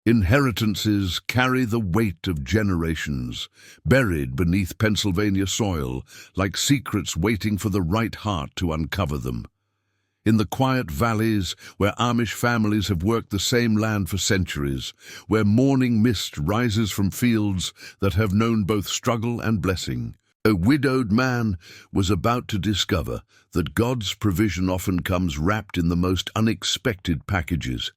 Inheritances carry the weight of generations, buried beneath Pennsylvania soil, like secrets waiting for the right heart to uncover them. In the quiet valleys where Amish families have worked the same land for centuries, where morning mist rises from fields that have known both struggle and blessing, a widowed man was about to discover that God's provision often comes wrapped in the most unexpected packages.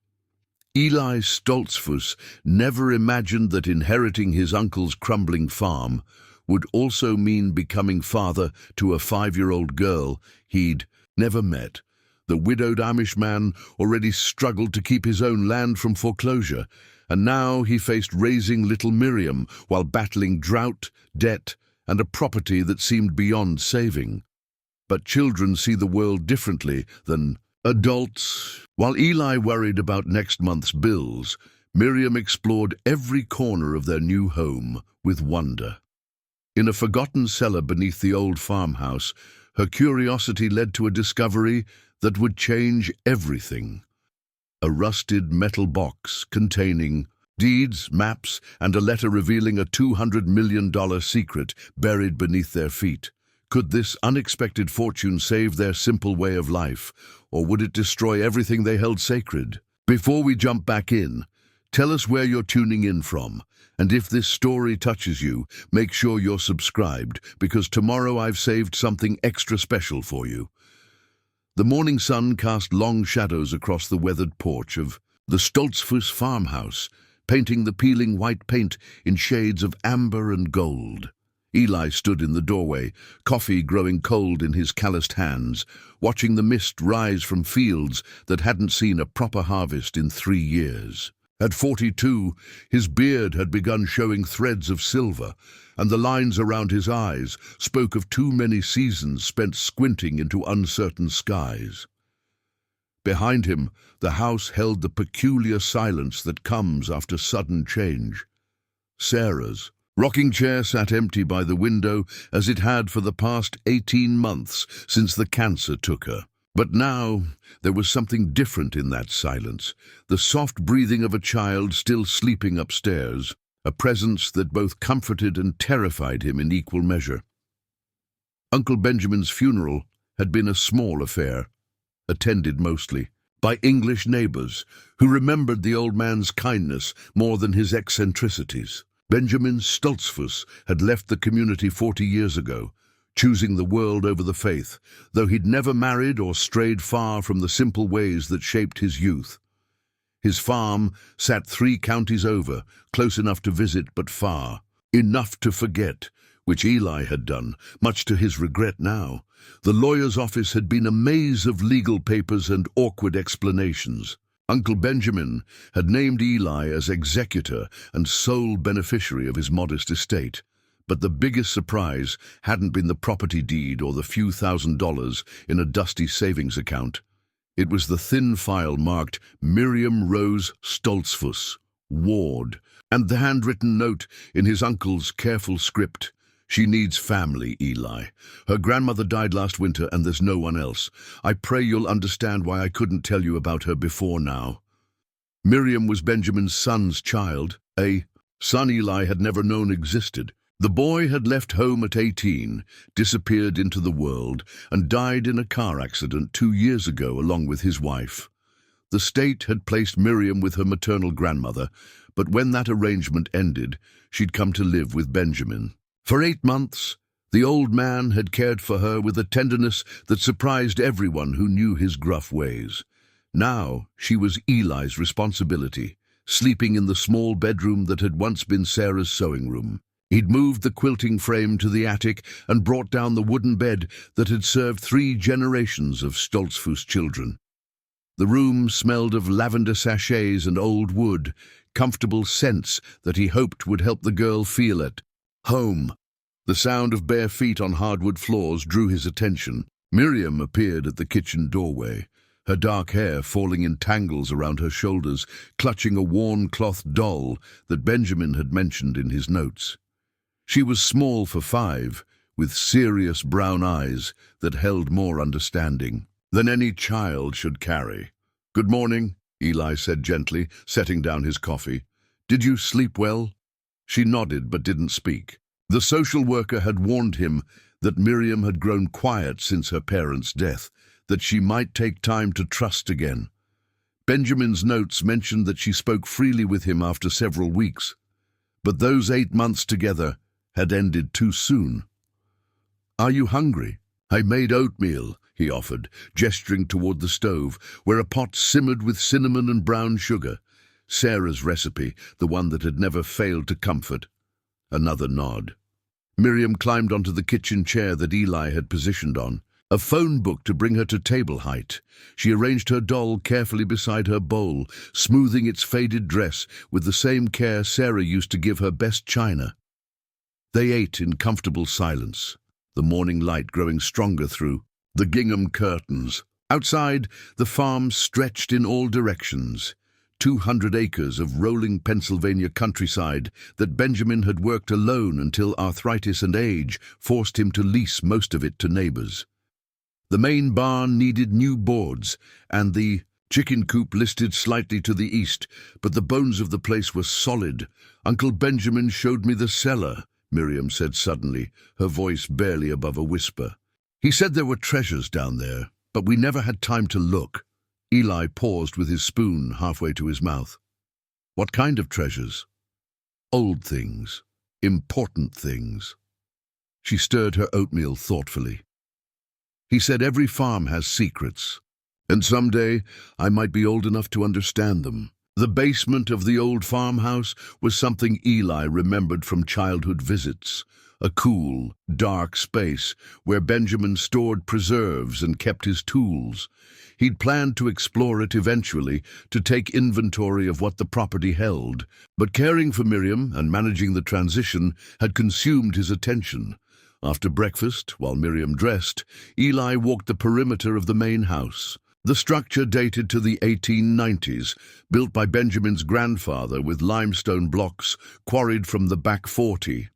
Eli Stoltzfus never imagined that inheriting his uncle's crumbling farm would also mean becoming father to a 5-year-old girl he'd never met. The widowed Amish man already struggled to keep his own land from foreclosure, and now he faced raising little Miriam while battling drought, debt, and a property that seemed beyond saving. But children see the world differently than adults. While Eli worried about next month's bills, Miriam explored every corner of their new home with wonder. In a forgotten cellar beneath the old farmhouse, her curiosity led to a discovery that would change everything. A rusted metal box containing deeds, maps, and a letter revealing a $200 million secret buried beneath their feet. Could this unexpected fortune save their simple way of life, or would it destroy everything they held sacred? Before we jump back in, tell us where you're tuning in from, and if this story touches you, make sure you're subscribed, because tomorrow I've saved something extra special for you. The morning sun cast long shadows across the weathered porch of the Stoltzfus farmhouse, painting the peeling white paint in shades of amber and gold. Eli stood in the doorway, coffee growing cold in his calloused hands, watching the mist rise from fields that hadn't seen a proper harvest in 3 years. At 42, his beard had begun showing threads of silver, and the lines around his eyes spoke of too many seasons spent squinting into uncertain skies. Behind him, the house held the peculiar silence that comes after sudden change. Sarah's rocking chair sat empty by the window as it had for the past 18 months since the cancer took her. But now there was something different in that silence, the soft breathing of a child still sleeping upstairs, a presence that both comforted and terrified him in equal measure. Uncle Benjamin's funeral had been a small affair, attended mostly by English neighbors who remembered the old man's kindness more than his eccentricities. Benjamin Stoltzfus had left the community 40 years ago, choosing the world over the faith, though he'd never married or strayed far from the simple ways that shaped his youth. His farm sat 3 counties over, close enough to visit but far, enough to forget, which Eli had done, much to his regret now. The lawyer's office had been a maze of legal papers and awkward explanations. Uncle Benjamin had named Eli as executor and sole beneficiary of his modest estate, but the biggest surprise hadn't been the property deed or the few $1,000s in a dusty savings account. It was the thin file marked Miriam Rose Stoltzfus, Ward, and the handwritten note in his uncle's careful script. "She needs family, Eli. Her grandmother died last winter and there's no one else. I pray you'll understand why I couldn't tell you about her before now." Miriam was Benjamin's son's child, a son Eli had never known existed. The boy had left home at 18, disappeared into the world, and died in a car accident 2 years ago along with his wife. The state had placed Miriam with her maternal grandmother, but when that arrangement ended, she'd come to live with Benjamin. For 8 months, the old man had cared for her with a tenderness that surprised everyone who knew his gruff ways. Now she was Eli's responsibility, sleeping in the small bedroom that had once been Sarah's sewing room. He'd moved the quilting frame to the attic and brought down the wooden bed that had served 3 generations of Stoltzfus children. The room smelled of lavender sachets and old wood, comfortable scents that he hoped would help the girl feel at home. The sound of bare feet on hardwood floors drew his attention. Miriam appeared at the kitchen doorway, her dark hair falling in tangles around her shoulders, clutching a worn cloth doll that Benjamin had mentioned in his notes. She was small for 5, with serious brown eyes that held more understanding than any child should carry. "Good morning," Eli said gently, setting down his coffee. "Did you sleep well?" She nodded but didn't speak. The social worker had warned him that Miriam had grown quiet since her parents' death, that she might take time to trust again. Benjamin's notes mentioned that she spoke freely with him after several weeks, but those 8 months together had ended too soon. "Are you hungry?" "I made oatmeal," he offered, gesturing toward the stove, where a pot simmered with cinnamon and brown sugar. Sarah's recipe, the one that had never failed to comfort. Another nod. Miriam climbed onto the kitchen chair that Eli had positioned on, a phone book to bring her to table height. She arranged her doll carefully beside her bowl, smoothing its faded dress with the same care Sarah used to give her best china. They ate in comfortable silence, the morning light growing stronger through the gingham curtains. Outside, the farm stretched in all directions. 200 acres of rolling Pennsylvania countryside that Benjamin had worked alone until arthritis and age forced him to lease most of it to neighbors. The main barn needed new boards, and the chicken coop listed slightly to the east, but the bones of the place were solid. "Uncle Benjamin showed me the cellar," Miriam said suddenly, her voice barely above a whisper. "He said there were treasures down there, but we never had time to look." Eli paused with his spoon halfway to his mouth. "What kind of treasures?" "Old things. Important things." She stirred her oatmeal thoughtfully. "He said every farm has secrets, and someday I might be old enough to understand them." The basement of the old farmhouse was something Eli remembered from childhood visits, a cool, dark space where Benjamin stored preserves and kept his tools. He'd planned to explore it eventually, to take inventory of what the property held, but caring for Miriam and managing the transition had consumed his attention. After breakfast, while Miriam dressed, Eli walked the perimeter of the main house. The structure dated to the 1890s, built by Benjamin's grandfather with limestone blocks quarried from the back 40.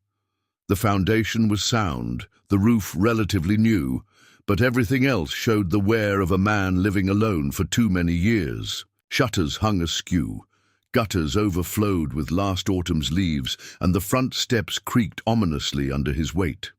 The foundation was sound, the roof relatively new, but everything else showed the wear of a man living alone for too many years. Shutters hung askew, gutters overflowed with last autumn's leaves, and the front steps creaked ominously under his weight.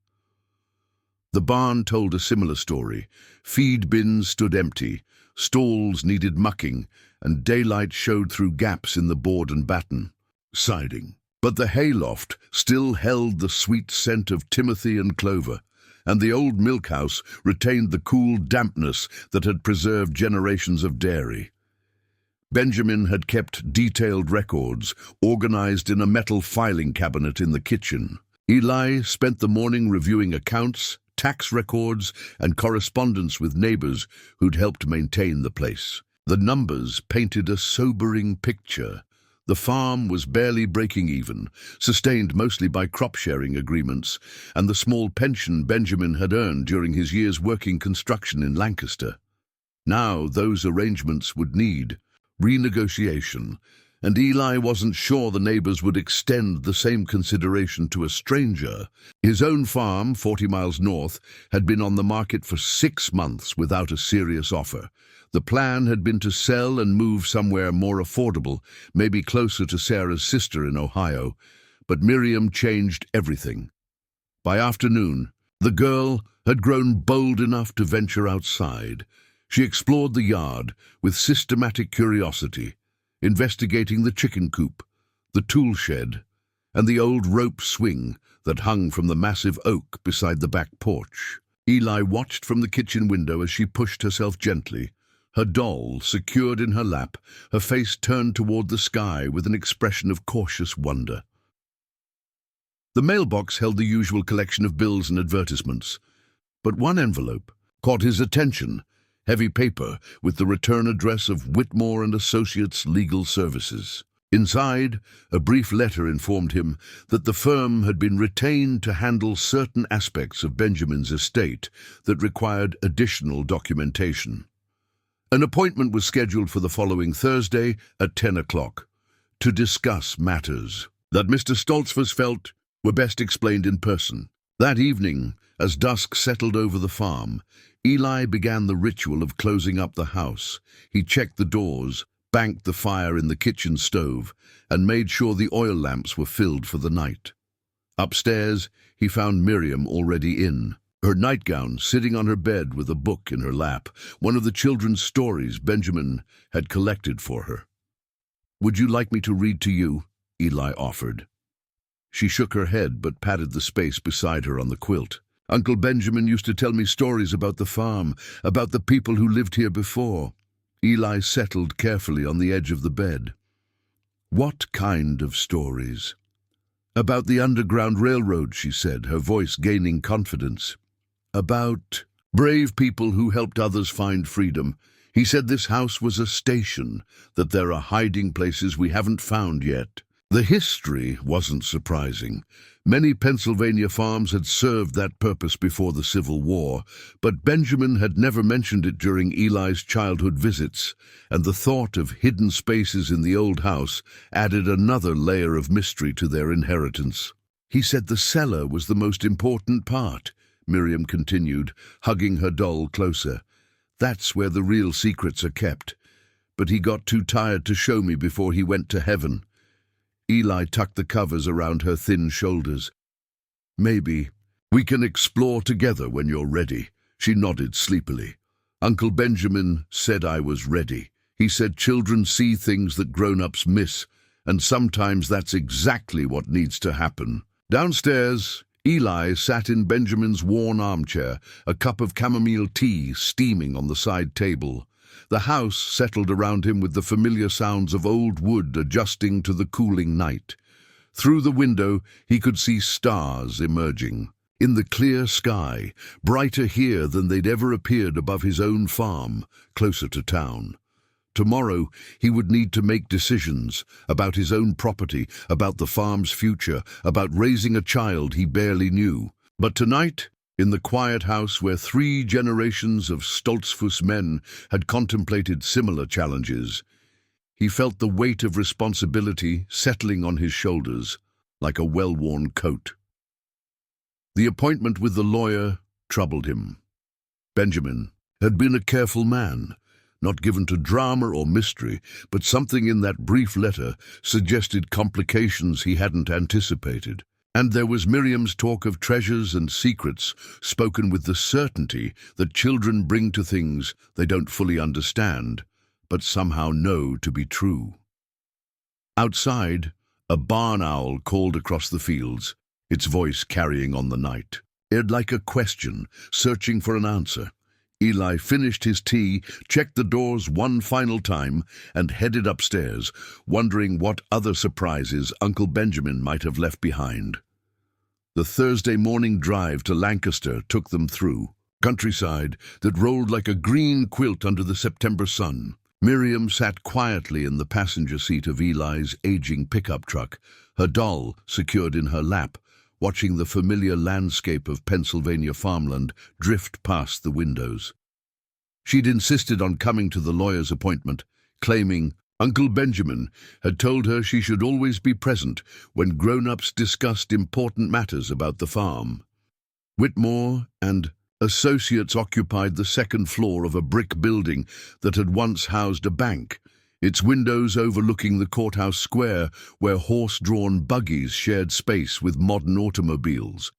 The barn told a similar story. Feed bins stood empty, stalls needed mucking, and daylight showed through gaps in the board and batten siding. But the hayloft still held the sweet scent of timothy and clover, and the old milkhouse retained the cool dampness that had preserved generations of dairy. Benjamin had kept detailed records, organized in a metal filing cabinet in the kitchen. Eli spent the morning reviewing accounts, tax records, and correspondence with neighbors who'd helped maintain the place. The numbers painted a sobering picture. The farm was barely breaking even, sustained mostly by crop-sharing agreements, and the small pension Benjamin had earned during his years working construction in Lancaster. Now those arrangements would need renegotiation, and Eli wasn't sure the neighbors would extend the same consideration to a stranger. His own farm, 40 miles north, had been on the market for 6 months without a serious offer. The plan had been to sell and move somewhere more affordable, maybe closer to Sarah's sister in Ohio, but Miriam changed everything. By afternoon, the girl had grown bold enough to venture outside. She explored the yard with systematic curiosity, investigating the chicken coop, the tool shed, and the old rope swing that hung from the massive oak beside the back porch. Eli watched from the kitchen window as she pushed herself gently, her doll secured in her lap, her face turned toward the sky with an expression of cautious wonder. The mailbox held the usual collection of bills and advertisements, but one envelope caught his attention, heavy paper with the return address of Whitmore and Associates Legal Services. Inside, a brief letter informed him that the firm had been retained to handle certain aspects of Benjamin's estate that required additional documentation. An appointment was scheduled for the following Thursday at 10 o'clock to discuss matters that Mr. Stoltzfus felt were best explained in person. That evening, as dusk settled over the farm, Eli began the ritual of closing up the house. He checked the doors, banked the fire in the kitchen stove, and made sure the oil lamps were filled for the night. Upstairs, he found Miriam already in, her nightgown sitting on her bed with a book in her lap, one of the children's stories Benjamin had collected for her. "Would you like me to read to you?" Eli offered. She shook her head but patted the space beside her on the quilt. "Uncle Benjamin used to tell me stories about the farm, about the people who lived here before." Eli settled carefully on the edge of the bed. "What kind of stories?" "About the Underground Railroad," she said, her voice gaining confidence. "About brave people who helped others find freedom. He said this house was a station, that there are hiding places we haven't found yet." The history wasn't surprising. Many Pennsylvania farms had served that purpose before the Civil War, but Benjamin had never mentioned it during Eli's childhood visits, and the thought of hidden spaces in the old house added another layer of mystery to their inheritance. "He said the cellar was the most important part," Miriam continued, hugging her doll closer. "That's where the real secrets are kept. But he got too tired to show me before he went to heaven." Eli tucked the covers around her thin shoulders. "Maybe we can explore together when you're ready." She nodded sleepily. "Uncle Benjamin said I was ready. He said children see things that grown-ups miss, and sometimes that's exactly what needs to happen." Downstairs, Eli sat in Benjamin's worn armchair, a cup of chamomile tea steaming on the side table. The house settled around him with the familiar sounds of old wood adjusting to the cooling night. Through the window, he could see stars emerging. In the clear sky, brighter here than they'd ever appeared above his own farm, closer to town. Tomorrow, he would need to make decisions about his own property, about the farm's future, about raising a child he barely knew. But tonight, in the quiet house where 3 generations of Stoltzfus men had contemplated similar challenges, he felt the weight of responsibility settling on his shoulders like a well-worn coat. The appointment with the lawyer troubled him. Benjamin had been a careful man, not given to drama or mystery, but something in that brief letter suggested complications he hadn't anticipated. And there was Miriam's talk of treasures and secrets, spoken with the certainty that children bring to things they don't fully understand, but somehow know to be true. Outside, a barn owl called across the fields, its voice carrying on the night. It like a question, searching for an answer. Eli finished his tea, checked the doors one final time, and headed upstairs, wondering what other surprises Uncle Benjamin might have left behind. The Thursday morning drive to Lancaster took them through countryside that rolled like a green quilt under the September sun. Miriam sat quietly in the passenger seat of Eli's aging pickup truck, her doll secured in her lap, watching the familiar landscape of Pennsylvania farmland drift past the windows. She'd insisted on coming to the lawyer's appointment, claiming Uncle Benjamin had told her she should always be present when grown-ups discussed important matters about the farm. Whitmore and associates occupied the second floor of a brick building that had once housed a bank, its windows overlooking the courthouse square where horse-drawn buggies shared space with modern automobiles.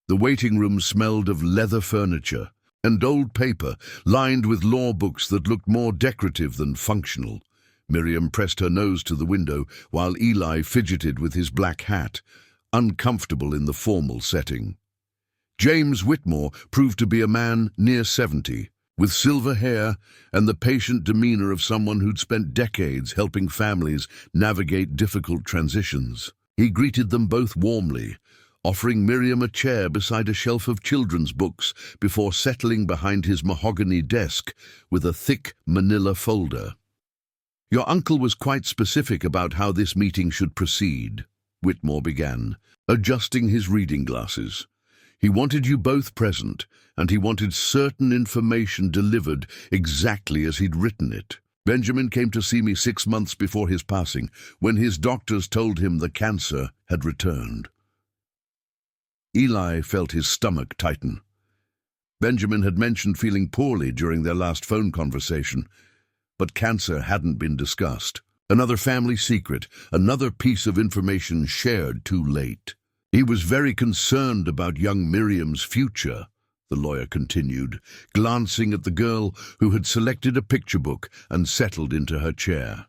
The waiting room smelled of leather furniture and old paper lined with law books that looked more decorative than functional. Miriam pressed her nose to the window while Eli fidgeted with his black hat, uncomfortable in the formal setting. James Whitmore proved to be a man near 70, with silver hair and the patient demeanor of someone who'd spent decades helping families navigate difficult transitions. He greeted them both warmly, offering Miriam a chair beside a shelf of children's books before settling behind his mahogany desk with a thick manila folder. "Your uncle was quite specific about how this meeting should proceed," Whitmore began, adjusting his reading glasses. "He wanted you both present, and he wanted certain information delivered exactly as he'd written it. Benjamin came to see me 6 months before his passing, when his doctors told him the cancer had returned." Eli felt his stomach tighten. Benjamin had mentioned feeling poorly during their last phone conversation, but cancer hadn't been discussed. Another family secret, another piece of information shared too late. He was very concerned about young Miriam's future, the lawyer continued, glancing at the girl who had selected a picture book and settled into her chair.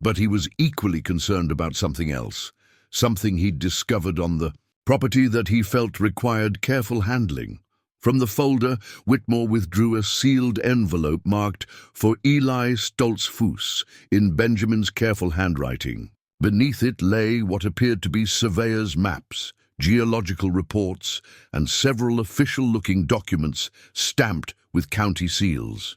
But he was equally concerned about something else, something he'd discovered on the property that he felt required careful handling. From the folder, Whitmore withdrew a sealed envelope marked for Eli Stoltzfus in Benjamin's careful handwriting. Beneath it lay what appeared to be surveyors' maps, geological reports, and several official-looking documents stamped with county seals.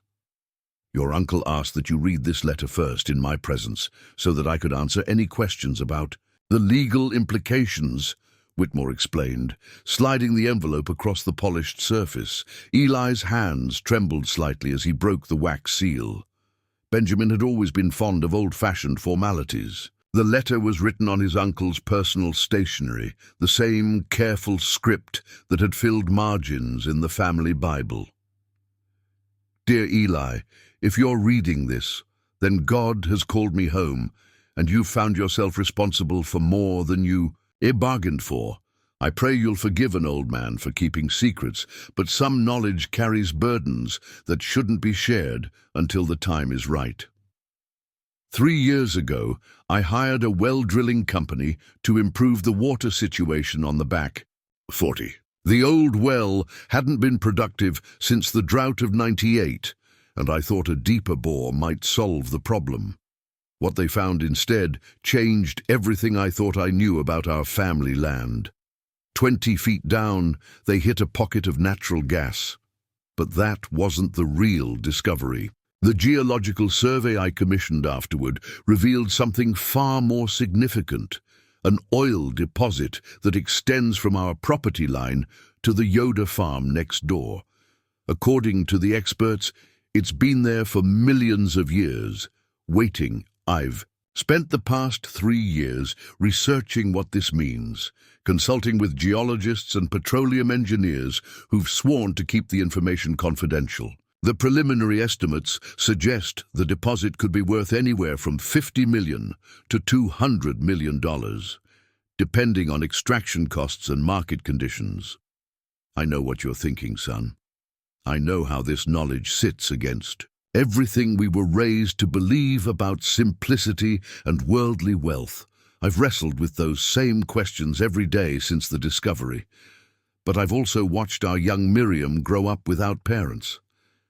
Your uncle asked that you read this letter first in my presence, so that I could answer any questions about the legal implications, Whitmore explained, sliding the envelope across the polished surface. Eli's hands trembled slightly as he broke the wax seal. Benjamin had always been fond of old-fashioned formalities. The letter was written on his uncle's personal stationery, the same careful script that had filled margins in the family Bible. Dear Eli, if you're reading this, then God has called me home, and you've found yourself responsible for more than you bargained for. I pray you'll forgive an old man for keeping secrets, but some knowledge carries burdens that shouldn't be shared until the time is right. 3 years ago, I hired a well-drilling company to improve the water situation on the back 40. The old well hadn't been productive since the drought of '98, and I thought a deeper bore might solve the problem. What they found instead changed everything I thought I knew about our family land. 20 feet down, they hit a pocket of natural gas. But that wasn't the real discovery. The geological survey I commissioned afterward revealed something far more significant, an oil deposit that extends from our property line to the Yoder farm next door. According to the experts, it's been there for millions of years, waiting. I've spent the past 3 years researching what this means, consulting with geologists and petroleum engineers who've sworn to keep the information confidential. The preliminary estimates suggest the deposit could be worth anywhere from $50 million to $200 million, depending on extraction costs and market conditions. I know what you're thinking, son. I know how this knowledge sits against everything we were raised to believe about simplicity and worldly wealth. I've wrestled with those same questions every day since the discovery. But I've also watched our young Miriam grow up without parents.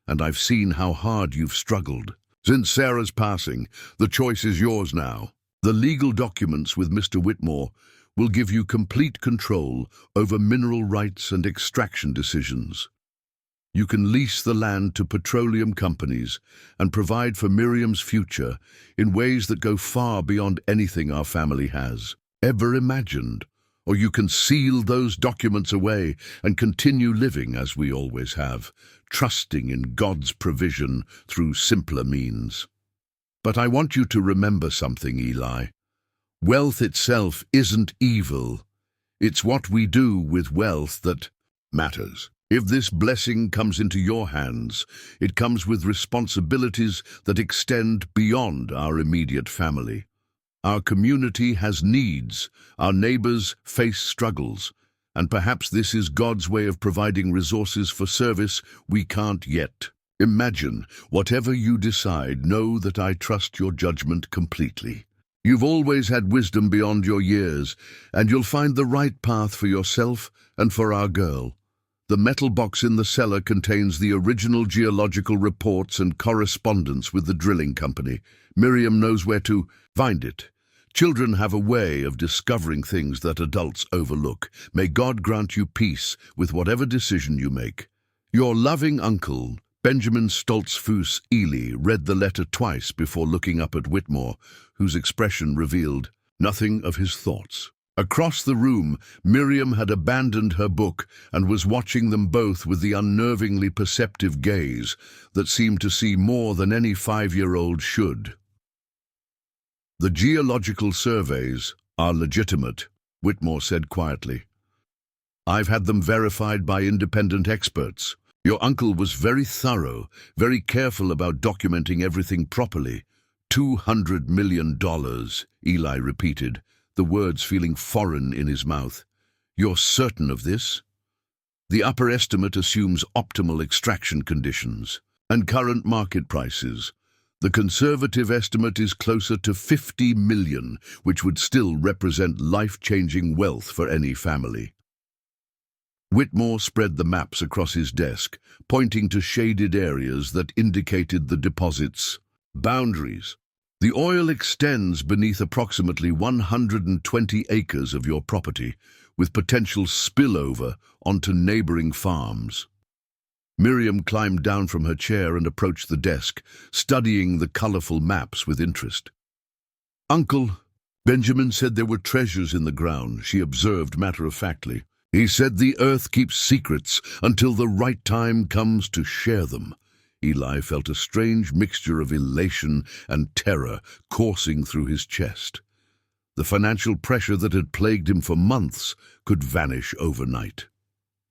And I've seen how hard you've struggled. Since Sarah's passing, the choice is yours now. The legal documents with Mr. Whitmore will give you complete control over mineral rights and extraction decisions. You can lease the land to petroleum companies and provide for Miriam's future in ways that go far beyond anything our family has ever imagined. Or you can seal those documents away and continue living as we always have, trusting in God's provision through simpler means. But I want you to remember something, Eli. Wealth itself isn't evil. It's what we do with wealth that matters. If this blessing comes into your hands, it comes with responsibilities that extend beyond our immediate family. Our community has needs, our neighbors face struggles, and perhaps this is God's way of providing resources for service we can't yet imagine. Whatever you decide, know that I trust your judgment completely. You've always had wisdom beyond your years, and you'll find the right path for yourself and for our girl. The metal box in the cellar contains the original geological reports and correspondence with the drilling company. Miriam knows where to find it. Children have a way of discovering things that adults overlook. May God grant you peace with whatever decision you make. Your loving uncle, Benjamin Stoltzfus Eli, read the letter twice before looking up at Whitmore, whose expression revealed nothing of his thoughts. Across the room, Miriam had abandoned her book and was watching them both with the unnervingly perceptive gaze that seemed to see more than any 5-year-old should. The geological surveys are legitimate, Whitmore said quietly. I've had them verified by independent experts. Your uncle was very thorough, very careful about documenting everything properly. $200 million, Eli repeated, the words feeling foreign in his mouth. You're certain of this? The upper estimate assumes optimal extraction conditions and current market prices. The conservative estimate is closer to 50 million, which would still represent life-changing wealth for any family. Whitmore spread the maps across his desk, pointing to shaded areas that indicated the deposit's boundaries. The oil extends beneath approximately 120 acres of your property, with potential spillover onto neighboring farms. Miriam climbed down from her chair and approached the desk, studying the colorful maps with interest. Uncle, Benjamin said there were treasures in the ground, she observed matter-of-factly. He said the earth keeps secrets until the right time comes to share them. Eli felt a strange mixture of elation and terror coursing through his chest. The financial pressure that had plagued him for months could vanish overnight.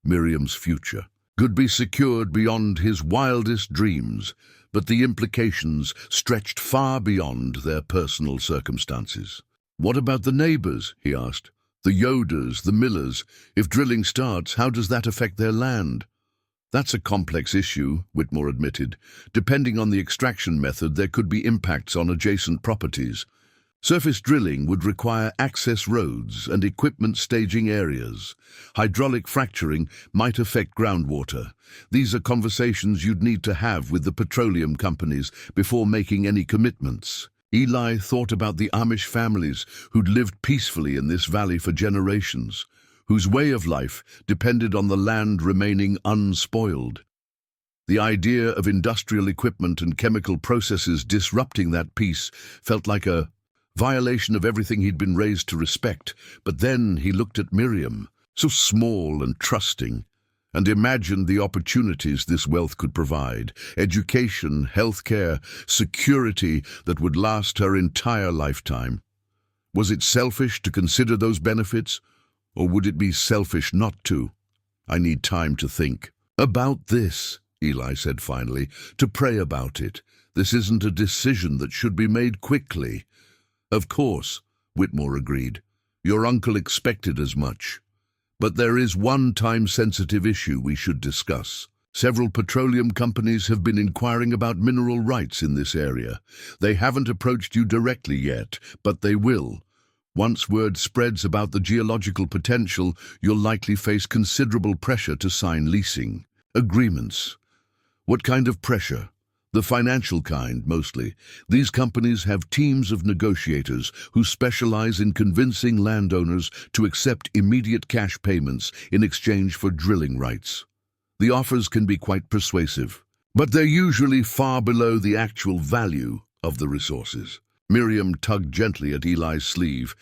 Miriam's future could be secured beyond his wildest dreams, but the implications stretched far beyond their personal circumstances. What about the neighbors? He asked. The Yoders, the Millers. If drilling starts, how does that affect their land? That's a complex issue, Whitmore admitted. Depending on the extraction method, there could be impacts on adjacent properties. Surface drilling would require access roads and equipment staging areas. Hydraulic fracturing might affect groundwater. These are conversations you'd need to have with the petroleum companies before making any commitments. Eli thought about the Amish families who'd lived peacefully in this valley for generations, whose way of life depended on the land remaining unspoiled. The idea of industrial equipment and chemical processes disrupting that peace felt like a violation of everything he'd been raised to respect. But then he looked at Miriam, so small and trusting, and imagined the opportunities this wealth could provide: education, healthcare, security that would last her entire lifetime. Was it selfish to consider those benefits, or would it be selfish not to? I need time to think. About this, Eli said finally, to pray about it. This isn't a decision that should be made quickly. Of course, Whitmore agreed. Your uncle expected as much. But there is one time-sensitive issue we should discuss. Several petroleum companies have been inquiring about mineral rights in this area. They haven't approached you directly yet, but they will. Once word spreads about the geological potential, you'll likely face considerable pressure to sign leasing agreements. What kind of pressure? The financial kind, mostly. These companies have teams of negotiators who specialize in convincing landowners to accept immediate cash payments in exchange for drilling rights. The offers can be quite persuasive, but they're usually far below the actual value of the resources. Miriam tugged gently at Eli's sleeve.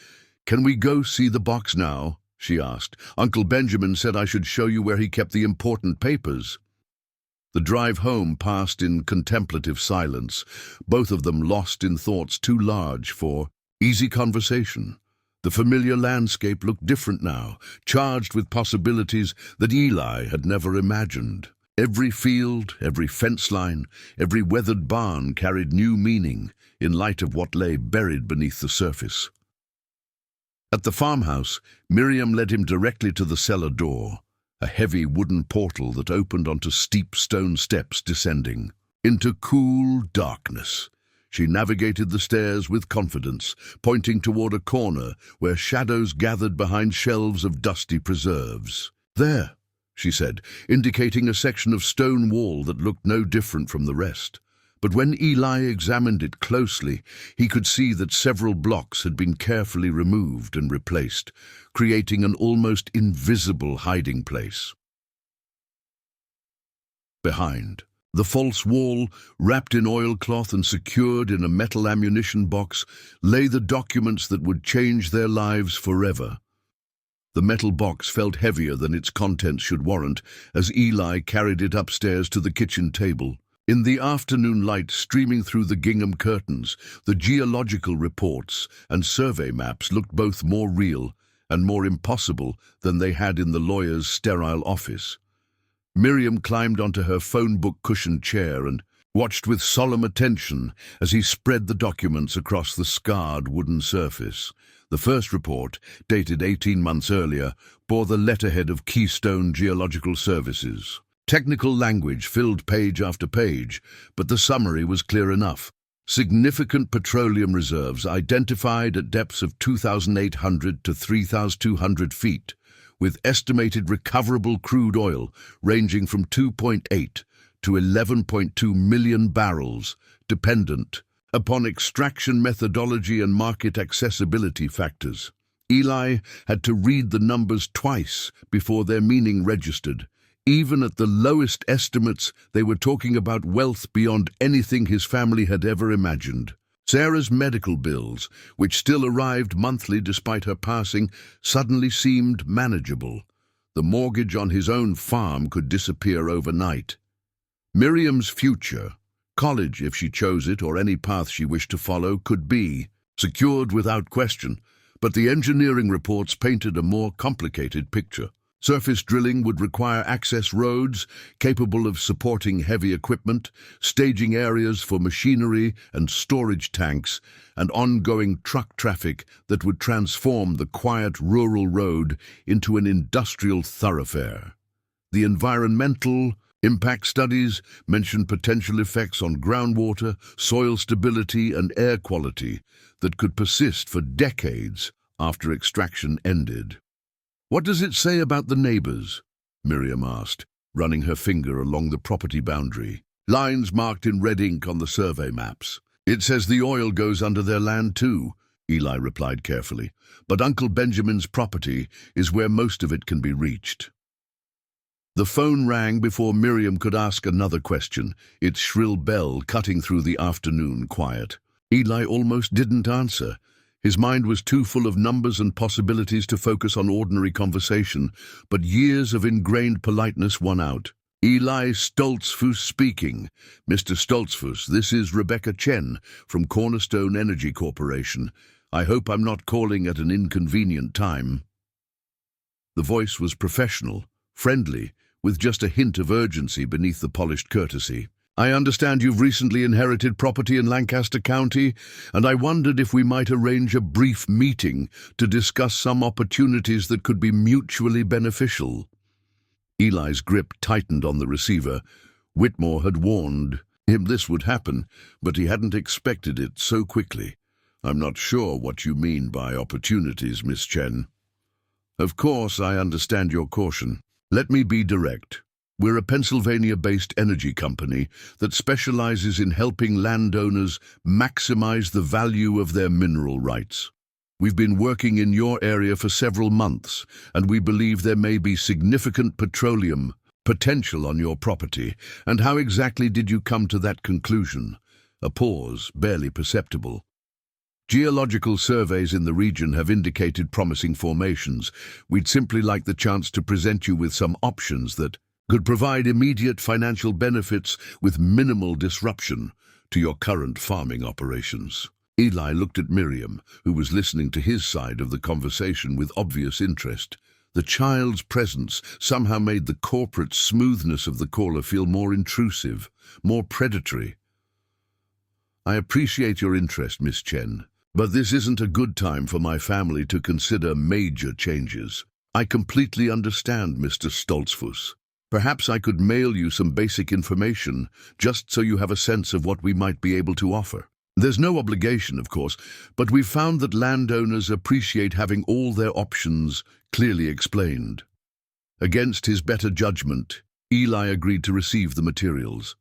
Can we go see the box now? She asked. Uncle Benjamin said I should show you where he kept the important papers. The drive home passed in contemplative silence, both of them lost in thoughts too large for easy conversation. The familiar landscape looked different now, charged with possibilities that Eli had never imagined. Every field, every fence line, every weathered barn carried new meaning in light of what lay buried beneath the surface. At the farmhouse, Miriam led him directly to the cellar door, a heavy wooden portal that opened onto steep stone steps descending. Into cool darkness, she navigated the stairs with confidence, pointing toward a corner where shadows gathered behind shelves of dusty preserves. There, she said, indicating a section of stone wall that looked no different from the rest. But when Eli examined it closely, he could see that several blocks had been carefully removed and replaced, creating an almost invisible hiding place. Behind, the false wall, wrapped in oilcloth and secured in a metal ammunition box, lay the documents that would change their lives forever. The metal box felt heavier than its contents should warrant as Eli carried it upstairs to the kitchen table. In the afternoon light streaming through the gingham curtains, the geological reports and survey maps looked both more real and more impossible than they had in the lawyer's sterile office. Miriam climbed onto her phone book cushioned chair and watched with solemn attention as he spread the documents across the scarred wooden surface. The first report, dated 18 months earlier, bore the letterhead of Keystone Geological Services. Technical language filled page after page, but the summary was clear enough. Significant petroleum reserves identified at depths of 2,800 to 3,200 feet, with estimated recoverable crude oil ranging from 2.8 to 11.2 million barrels, dependent upon extraction methodology and market accessibility factors. Eli had to read the numbers twice before their meaning registered. Even at the lowest estimates, they were talking about wealth beyond anything his family had ever imagined. Sarah's medical bills, which still arrived monthly despite her passing, suddenly seemed manageable. The mortgage on his own farm could disappear overnight. Miriam's future, college if she chose it or any path she wished to follow, could be secured without question, but the engineering reports painted a more complicated picture. Surface drilling would require access roads capable of supporting heavy equipment, staging areas for machinery and storage tanks, and ongoing truck traffic that would transform the quiet rural road into an industrial thoroughfare. The environmental impact studies mentioned potential effects on groundwater, soil stability, and air quality that could persist for decades after extraction ended. "What does it say about the neighbors?" Miriam asked, running her finger along the property boundary. "Lines marked in red ink on the survey maps. It says the oil goes under their land too," Eli replied carefully. "But Uncle Benjamin's property is where most of it can be reached." The phone rang before Miriam could ask another question, its shrill bell cutting through the afternoon quiet. Eli almost didn't answer. His mind was too full of numbers and possibilities to focus on ordinary conversation, but years of ingrained politeness won out. "Eli Stoltzfus speaking. Mr. Stoltzfus, this is Rebecca Chen from Cornerstone Energy Corporation. I hope I'm not calling at an inconvenient time." The voice was professional, friendly, with just a hint of urgency beneath the polished courtesy. "I understand you've recently inherited property in Lancaster County, and I wondered if we might arrange a brief meeting to discuss some opportunities that could be mutually beneficial." Eli's grip tightened on the receiver. Whitmore had warned him this would happen, but he hadn't expected it so quickly. "I'm not sure what you mean by opportunities, Miss Chen." "Of course, I understand your caution. Let me be direct. We're a Pennsylvania-based energy company that specializes in helping landowners maximize the value of their mineral rights. We've been working in your area for several months, and we believe there may be significant petroleum potential on your property. And how exactly did you come to that conclusion?" A pause, barely perceptible. "Geological surveys in the region have indicated promising formations. We'd simply like the chance to present you with some options that could provide immediate financial benefits with minimal disruption to your current farming operations." Eli looked at Miriam, who was listening to his side of the conversation with obvious interest. The child's presence somehow made the corporate smoothness of the caller feel more intrusive, more predatory. "I appreciate your interest, Miss Chen, but this isn't a good time for my family to consider major changes. I completely understand, Mr. Stoltzfus. Perhaps I could mail you some basic information, just so you have a sense of what we might be able to offer. There's no obligation, of course, but we've found that landowners appreciate having all their options clearly explained." Against his better judgment, Eli agreed to receive the materials.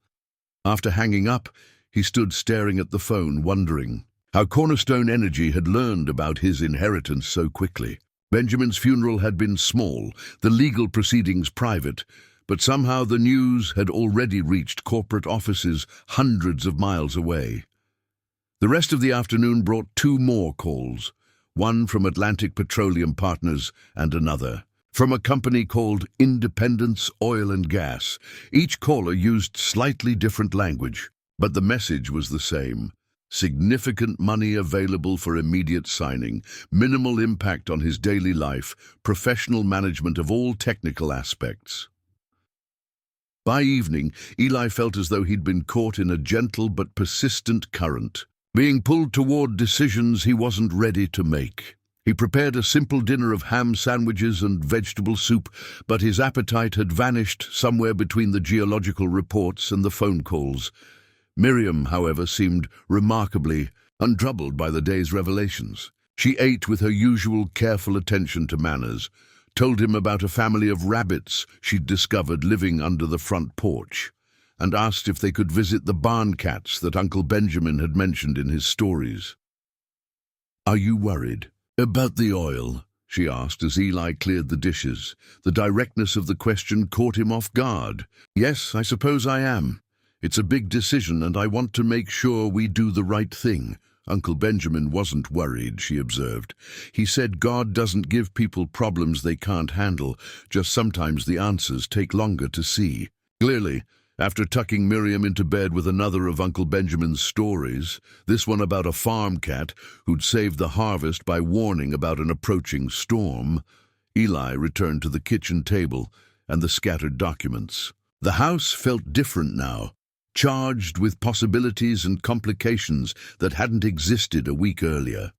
After hanging up, he stood staring at the phone, wondering how Cornerstone Energy had learned about his inheritance so quickly. Benjamin's funeral had been small, the legal proceedings private, but somehow the news had already reached corporate offices hundreds of miles away. The rest of the afternoon brought two more calls, one from Atlantic Petroleum Partners and another from a company called Independence Oil and Gas. Each caller used slightly different language, but the message was the same. Significant money available for immediate signing, minimal impact on his daily life, professional management of all technical aspects. By evening, Eli felt as though he'd been caught in a gentle but persistent current, being pulled toward decisions he wasn't ready to make. He prepared a simple dinner of ham sandwiches and vegetable soup, but his appetite had vanished somewhere between the geological reports and the phone calls. Miriam, however, seemed remarkably untroubled by the day's revelations. She ate with her usual careful attention to manners, told him about a family of rabbits she'd discovered living under the front porch, and asked if they could visit the barn cats that Uncle Benjamin had mentioned in his stories. "Are you worried about the oil?" she asked as Eli cleared the dishes. The directness of the question caught him off guard. "Yes, I suppose I am. It's a big decision, and I want to make sure we do the right thing." Uncle Benjamin wasn't worried, she observed. He said God doesn't give people problems they can't handle, just sometimes the answers take longer to see. Clearly, after tucking Miriam into bed with another of Uncle Benjamin's stories, this one about a farm cat who'd saved the harvest by warning about an approaching storm, Eli returned to the kitchen table and the scattered documents. The house felt different now, charged with possibilities and complications that hadn't existed a week earlier.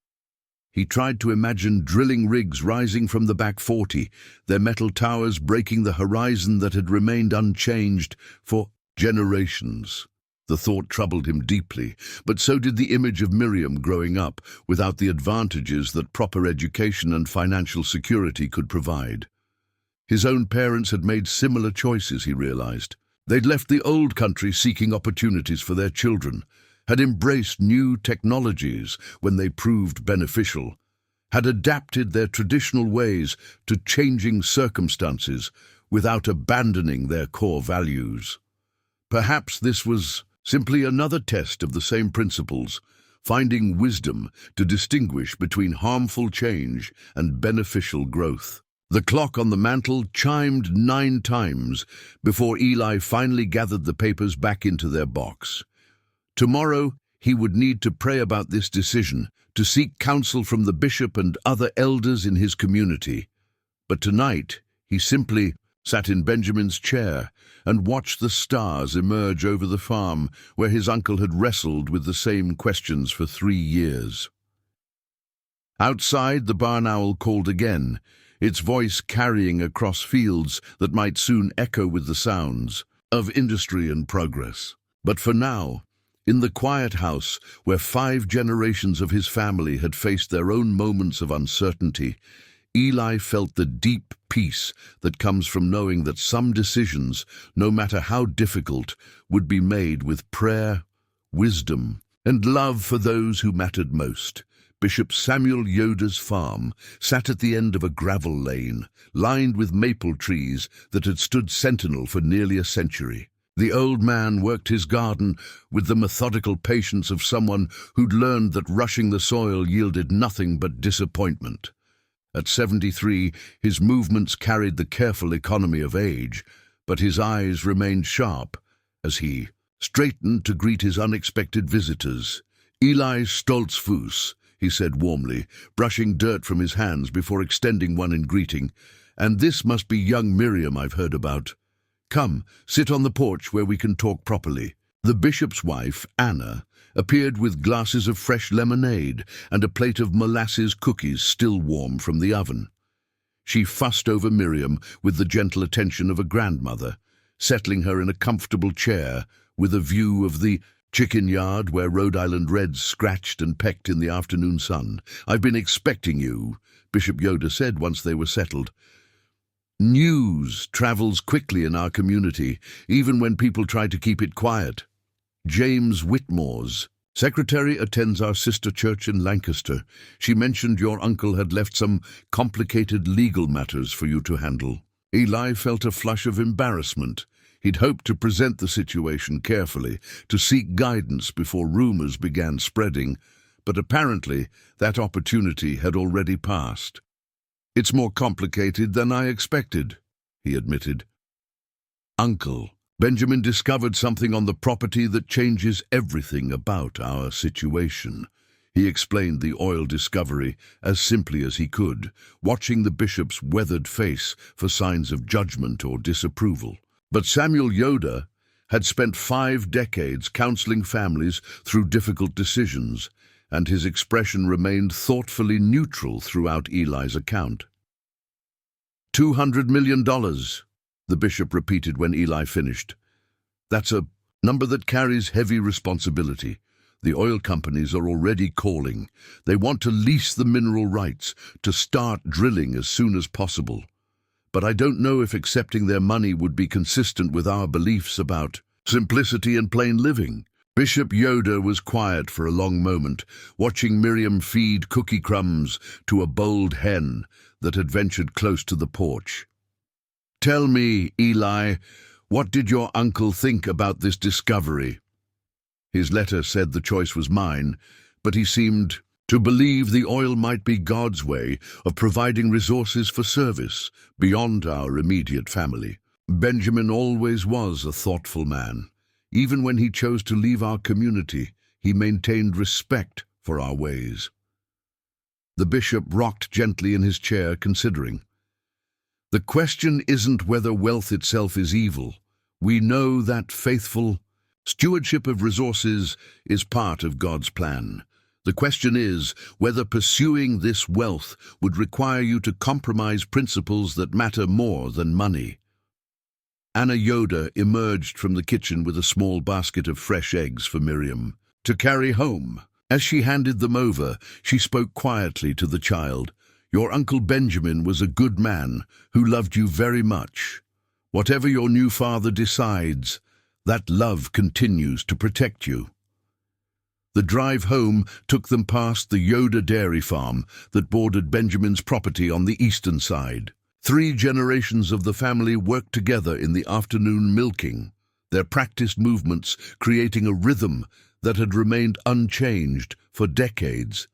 He tried to imagine drilling rigs rising from the back 40, their metal towers breaking the horizon that had remained unchanged for generations. The thought troubled him deeply, but so did the image of Miriam growing up without the advantages that proper education and financial security could provide. His own parents had made similar choices, he realized. They'd left the old country seeking opportunities for their children, had embraced new technologies when they proved beneficial, had adapted their traditional ways to changing circumstances without abandoning their core values. Perhaps this was simply another test of the same principles, finding wisdom to distinguish between harmful change and beneficial growth. The clock on the mantel chimed 9 times before Eli finally gathered the papers back into their box. Tomorrow, he would need to pray about this decision, to seek counsel from the bishop and other elders in his community. But tonight, he simply sat in Benjamin's chair and watched the stars emerge over the farm where his uncle had wrestled with the same questions for 3 years. Outside, the barn owl called again, its voice carrying across fields that might soon echo with the sounds of industry and progress. But for now, in the quiet house where 5 generations of his family had faced their own moments of uncertainty, Eli felt the deep peace that comes from knowing that some decisions, no matter how difficult, would be made with prayer, wisdom, and love for those who mattered most. Bishop Samuel Yoder's farm sat at the end of a gravel lane, lined with maple trees that had stood sentinel for nearly a century. The old man worked his garden with the methodical patience of someone who'd learned that rushing the soil yielded nothing but disappointment. At 73, his movements carried the careful economy of age, but his eyes remained sharp as he straightened to greet his unexpected visitors. "Eli Stoltzfus," he said warmly, brushing dirt from his hands before extending one in greeting. "And this must be young Miriam I've heard about. Come, sit on the porch where we can talk properly." The bishop's wife, Anna, appeared with glasses of fresh lemonade and a plate of molasses cookies still warm from the oven. She fussed over Miriam with the gentle attention of a grandmother, settling her in a comfortable chair with a view of the chicken yard where Rhode Island Reds scratched and pecked in the afternoon sun. "I've been expecting you," Bishop Yoder said once they were settled. "News travels quickly in our community, even when people try to keep it quiet. James Whitmore's secretary attends our sister church in Lancaster. She mentioned your uncle had left some complicated legal matters for you to handle." Eli felt a flush of embarrassment. He'd hoped to present the situation carefully, to seek guidance before rumors began spreading, but apparently that opportunity had already passed. "It's more complicated than I expected," he admitted. "Uncle, Benjamin discovered something on the property that changes everything about our situation." He explained the oil discovery as simply as he could, watching the bishop's weathered face for signs of judgment or disapproval. But Samuel Yoder had spent 5 decades counseling families through difficult decisions, and his expression remained thoughtfully neutral throughout Eli's account. $200 million, the bishop repeated when Eli finished. That's a number that carries heavy responsibility. The oil companies are already calling. They want to lease the mineral rights, to start drilling as soon as possible. But I don't know if accepting their money would be consistent with our beliefs about simplicity and plain living. Bishop Yoder was quiet for a long moment, watching Miriam feed cookie crumbs to a bold hen that had ventured close to the porch. "Tell me, Eli, what did your uncle think about this discovery?" His letter said the choice was mine, but he seemed to believe the oil might be God's way of providing resources for service beyond our immediate family. Benjamin always was a thoughtful man. Even when he chose to leave our community, he maintained respect for our ways. The bishop rocked gently in his chair, considering. The question isn't whether wealth itself is evil. We know that faithful stewardship of resources is part of God's plan. The question is whether pursuing this wealth would require you to compromise principles that matter more than money. Anna Yoder emerged from the kitchen with a small basket of fresh eggs for Miriam to carry home. As she handed them over, she spoke quietly to the child. Your Uncle Benjamin was a good man who loved you very much. Whatever your new father decides, that love continues to protect you. The drive home took them past the Yoder dairy farm that bordered Benjamin's property on the eastern side. 3 generations of the family worked together in the afternoon milking, their practiced movements creating a rhythm that had remained unchanged for decades.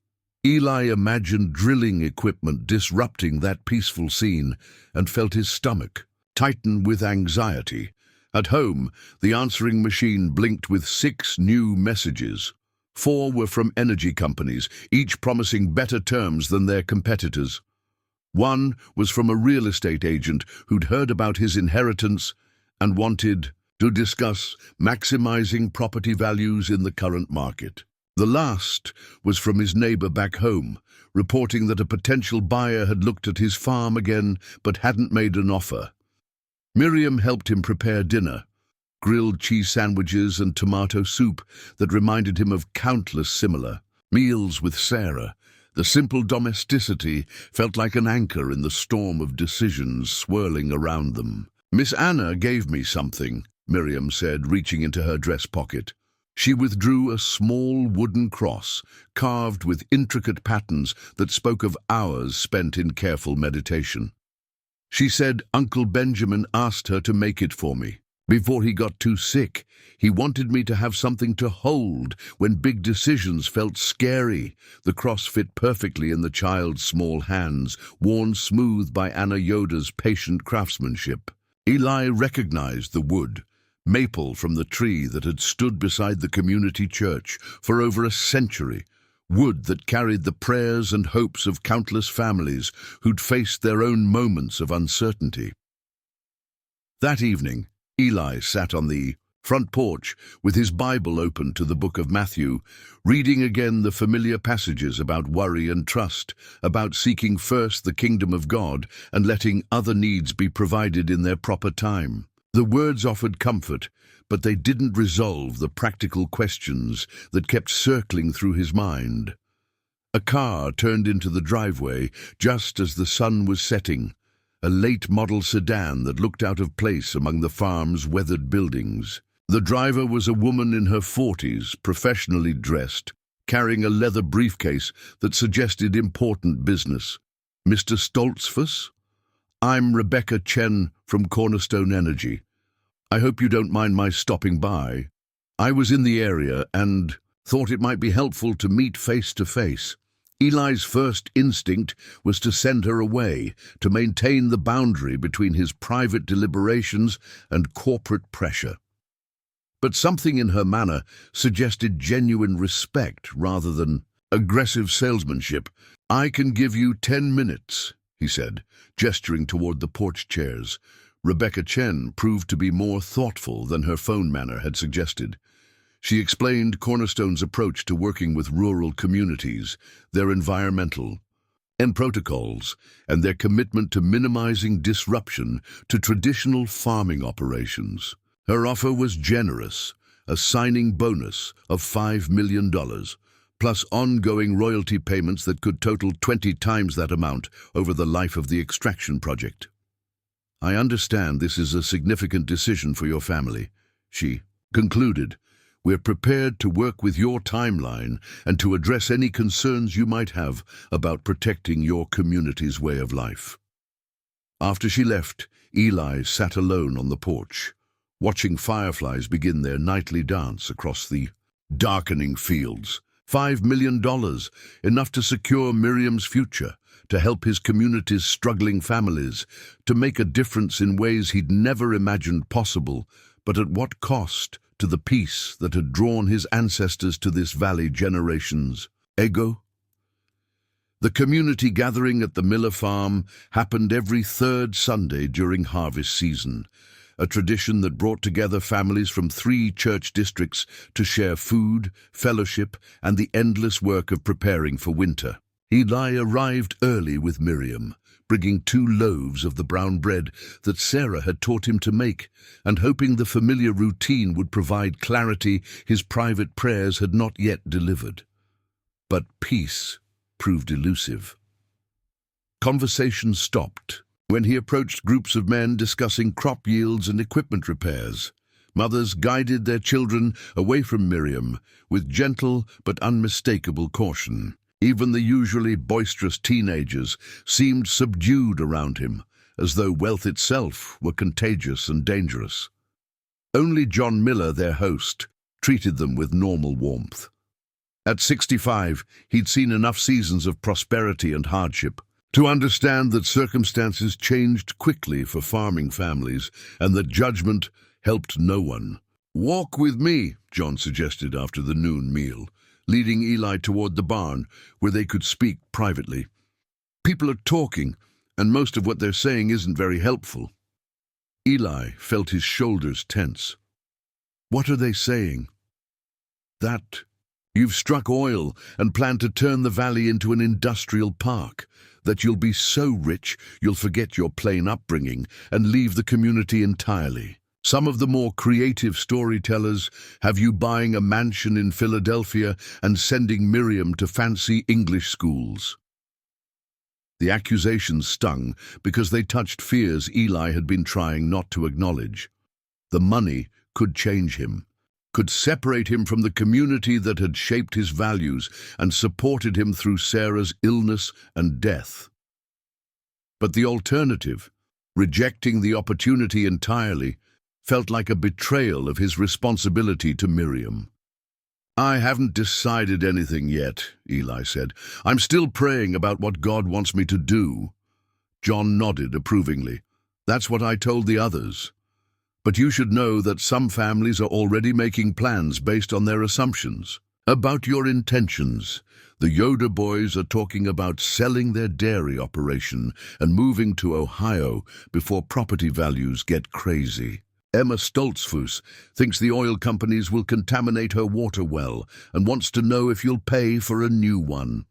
Eli imagined drilling equipment disrupting that peaceful scene and felt his stomach tighten with anxiety. At home, the answering machine blinked with 6 new messages. 4 were from energy companies, each promising better terms than their competitors. 1 was from a real estate agent who'd heard about his inheritance and wanted to discuss maximizing property values in the current market. The last was from his neighbor back home, reporting that a potential buyer had looked at his farm again but hadn't made an offer. Miriam helped him prepare dinner, grilled cheese sandwiches and tomato soup that reminded him of countless similar meals with Sarah. The simple domesticity felt like an anchor in the storm of decisions swirling around them. Miss Anna gave me something, Miriam said, reaching into her dress pocket. She withdrew a small wooden cross, carved with intricate patterns that spoke of hours spent in careful meditation. She said Uncle Benjamin asked her to make it for me. Before he got too sick, he wanted me to have something to hold when big decisions felt scary. The cross fit perfectly in the child's small hands, worn smooth by Anna Yoder's patient craftsmanship. Eli recognized the wood, maple from the tree that had stood beside the community church for over a century, wood that carried the prayers and hopes of countless families who'd faced their own moments of uncertainty. That evening, Eli sat on the front porch with his Bible open to the book of Matthew, reading again the familiar passages about worry and trust, about seeking first the kingdom of God and letting other needs be provided in their proper time. The words offered comfort, but they didn't resolve the practical questions that kept circling through his mind. A car turned into the driveway just as the sun was setting, a late-model sedan that looked out of place among the farm's weathered buildings. The driver was a woman in her 40s, professionally dressed, carrying a leather briefcase that suggested important business. "Mr. Stoltzfus? I'm Rebecca Chen from Cornerstone Energy. I hope you don't mind my stopping by. I was in the area and thought it might be helpful to meet face to face." Eli's first instinct was to send her away, to maintain the boundary between his private deliberations and corporate pressure. But something in her manner suggested genuine respect rather than aggressive salesmanship. "I can give you 10 minutes, he said, gesturing toward the porch chairs. Rebecca Chen proved to be more thoughtful than her phone manner had suggested. She explained Cornerstone's approach to working with rural communities, their environmental and protocols, and their commitment to minimizing disruption to traditional farming operations. Her offer was generous, a signing bonus of $5 million, plus ongoing royalty payments that could total 20 times that amount over the life of the extraction project. "I understand this is a significant decision for your family," she concluded. "We're prepared to work with your timeline and to address any concerns you might have about protecting your community's way of life." After she left, Eli sat alone on the porch, watching fireflies begin their nightly dance across the darkening fields. $5 million, enough to secure Miriam's future, to help his community's struggling families, to make a difference in ways he'd never imagined possible, but at what cost to the peace that had drawn his ancestors to this valley generations ago? The community gathering at the Miller farm happened every third Sunday during harvest season, a tradition that brought together families from 3 church districts to share food, fellowship, and the endless work of preparing for winter. Eli arrived early with Miriam, bringing 2 loaves of the brown bread that Sarah had taught him to make, and hoping the familiar routine would provide clarity his private prayers had not yet delivered. But peace proved elusive. Conversation stopped when he approached groups of men discussing crop yields and equipment repairs. Mothers guided their children away from Miriam with gentle but unmistakable caution. Even the usually boisterous teenagers seemed subdued around him, as though wealth itself were contagious and dangerous. Only John Miller, their host, treated them with normal warmth. At 65, he'd seen enough seasons of prosperity and hardship to understand that circumstances changed quickly for farming families and that judgment helped no one. "Walk with me," John suggested after the noon meal, leading Eli toward the barn where they could speak privately. "People are talking, and most of what they're saying isn't very helpful." Eli felt his shoulders tense. "What are they saying?" "That you've struck oil and plan to turn the valley into an industrial park, that you'll be so rich you'll forget your plain upbringing and leave the community entirely. Some of the more creative storytellers have you buying a mansion in Philadelphia and sending Miriam to fancy English schools." The accusations stung because they touched fears Eli had been trying not to acknowledge. The money could change him, could separate him from the community that had shaped his values and supported him through Sarah's illness and death. But the alternative, rejecting the opportunity entirely, felt like a betrayal of his responsibility to Miriam. "I haven't decided anything yet," Eli said. "I'm still praying about what God wants me to do." John nodded approvingly. "That's what I told the others. But you should know that some families are already making plans based on their assumptions. About your intentions, the Yoder boys are talking about selling their dairy operation and moving to Ohio before property values get crazy. Eli Stoltzfus thinks the oil companies will contaminate her water well and wants to know if you'll pay for a new one."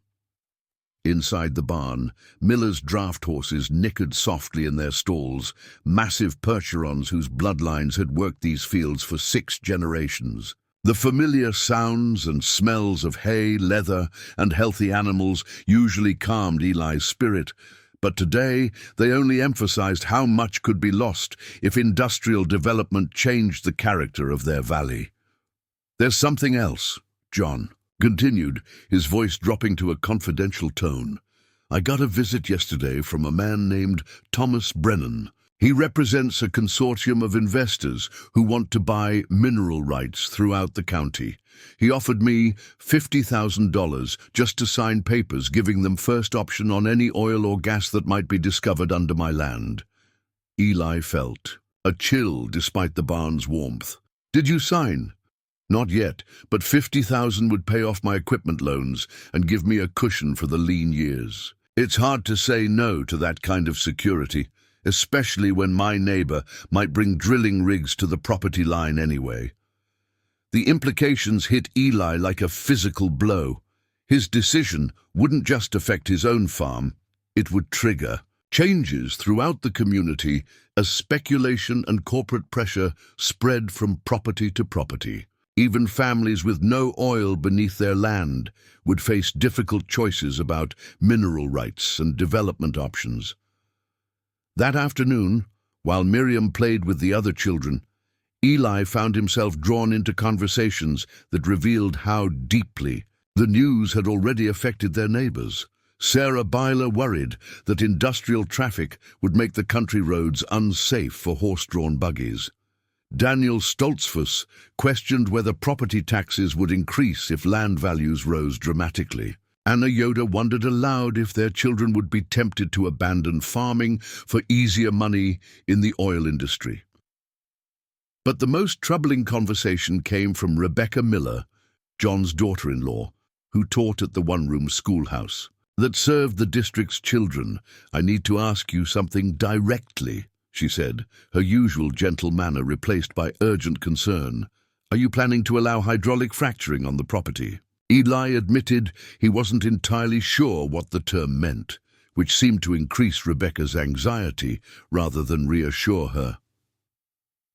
Inside the barn, Miller's draft horses nickered softly in their stalls, massive Percherons whose bloodlines had worked these fields for 6 generations. The familiar sounds and smells of hay, leather, and healthy animals usually calmed Eli's spirit, but today they only emphasized how much could be lost if industrial development changed the character of their valley. "There's something else," John continued, his voice dropping to a confidential tone. "I got a visit yesterday from a man named Thomas Brennan. He represents a consortium of investors who want to buy mineral rights throughout the county. He offered me $50,000 just to sign papers giving them first option on any oil or gas that might be discovered under my land." Eli felt a chill despite the barn's warmth. "Did you sign?" "Not yet, but $50,000 would pay off my equipment loans and give me a cushion for the lean years. It's hard to say no to that kind of security." especially when my neighbor might bring drilling rigs to the property line anyway. The implications hit Eli like a physical blow. His decision wouldn't just affect his own farm, it would trigger changes throughout the community as speculation and corporate pressure spread from property to property. Even families with no oil beneath their land would face difficult choices about mineral rights and development options. That afternoon, while Miriam played with the other children, Eli found himself drawn into conversations that revealed how deeply the news had already affected their neighbors. Sarah Byler worried that industrial traffic would make the country roads unsafe for horse-drawn buggies. Daniel Stoltzfus questioned whether property taxes would increase if land values rose dramatically. Anna Yoda wondered aloud if their children would be tempted to abandon farming for easier money in the oil industry. But the most troubling conversation came from Rebecca Miller, John's daughter-in-law, who taught at the one-room schoolhouse that served the district's children. "I need to ask you something directly," she said, her usual gentle manner replaced by urgent concern. "Are you planning to allow hydraulic fracturing on the property?" Eli admitted he wasn't entirely sure what the term meant, which seemed to increase Rebecca's anxiety rather than reassure her.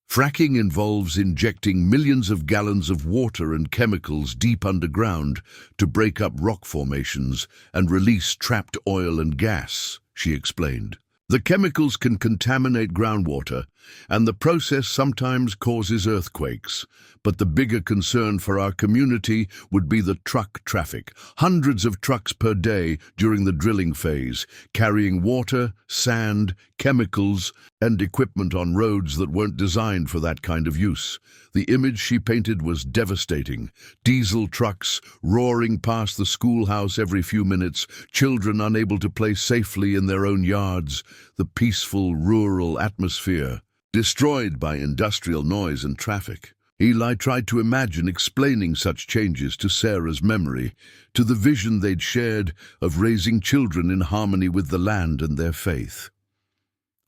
Fracking involves injecting millions of gallons of water and chemicals deep underground to break up rock formations and release trapped oil and gas, she explained. The chemicals can contaminate groundwater, and the process sometimes causes earthquakes. But the bigger concern for our community would be the truck traffic. Hundreds of trucks per day during the drilling phase, carrying water, sand, chemicals, and equipment on roads that weren't designed for that kind of use. The image she painted was devastating. Diesel trucks roaring past the schoolhouse every few minutes, children unable to play safely in their own yards, the peaceful rural atmosphere destroyed by industrial noise and traffic. Eli tried to imagine explaining such changes to Sarah's memory, to the vision they'd shared of raising children in harmony with the land and their faith.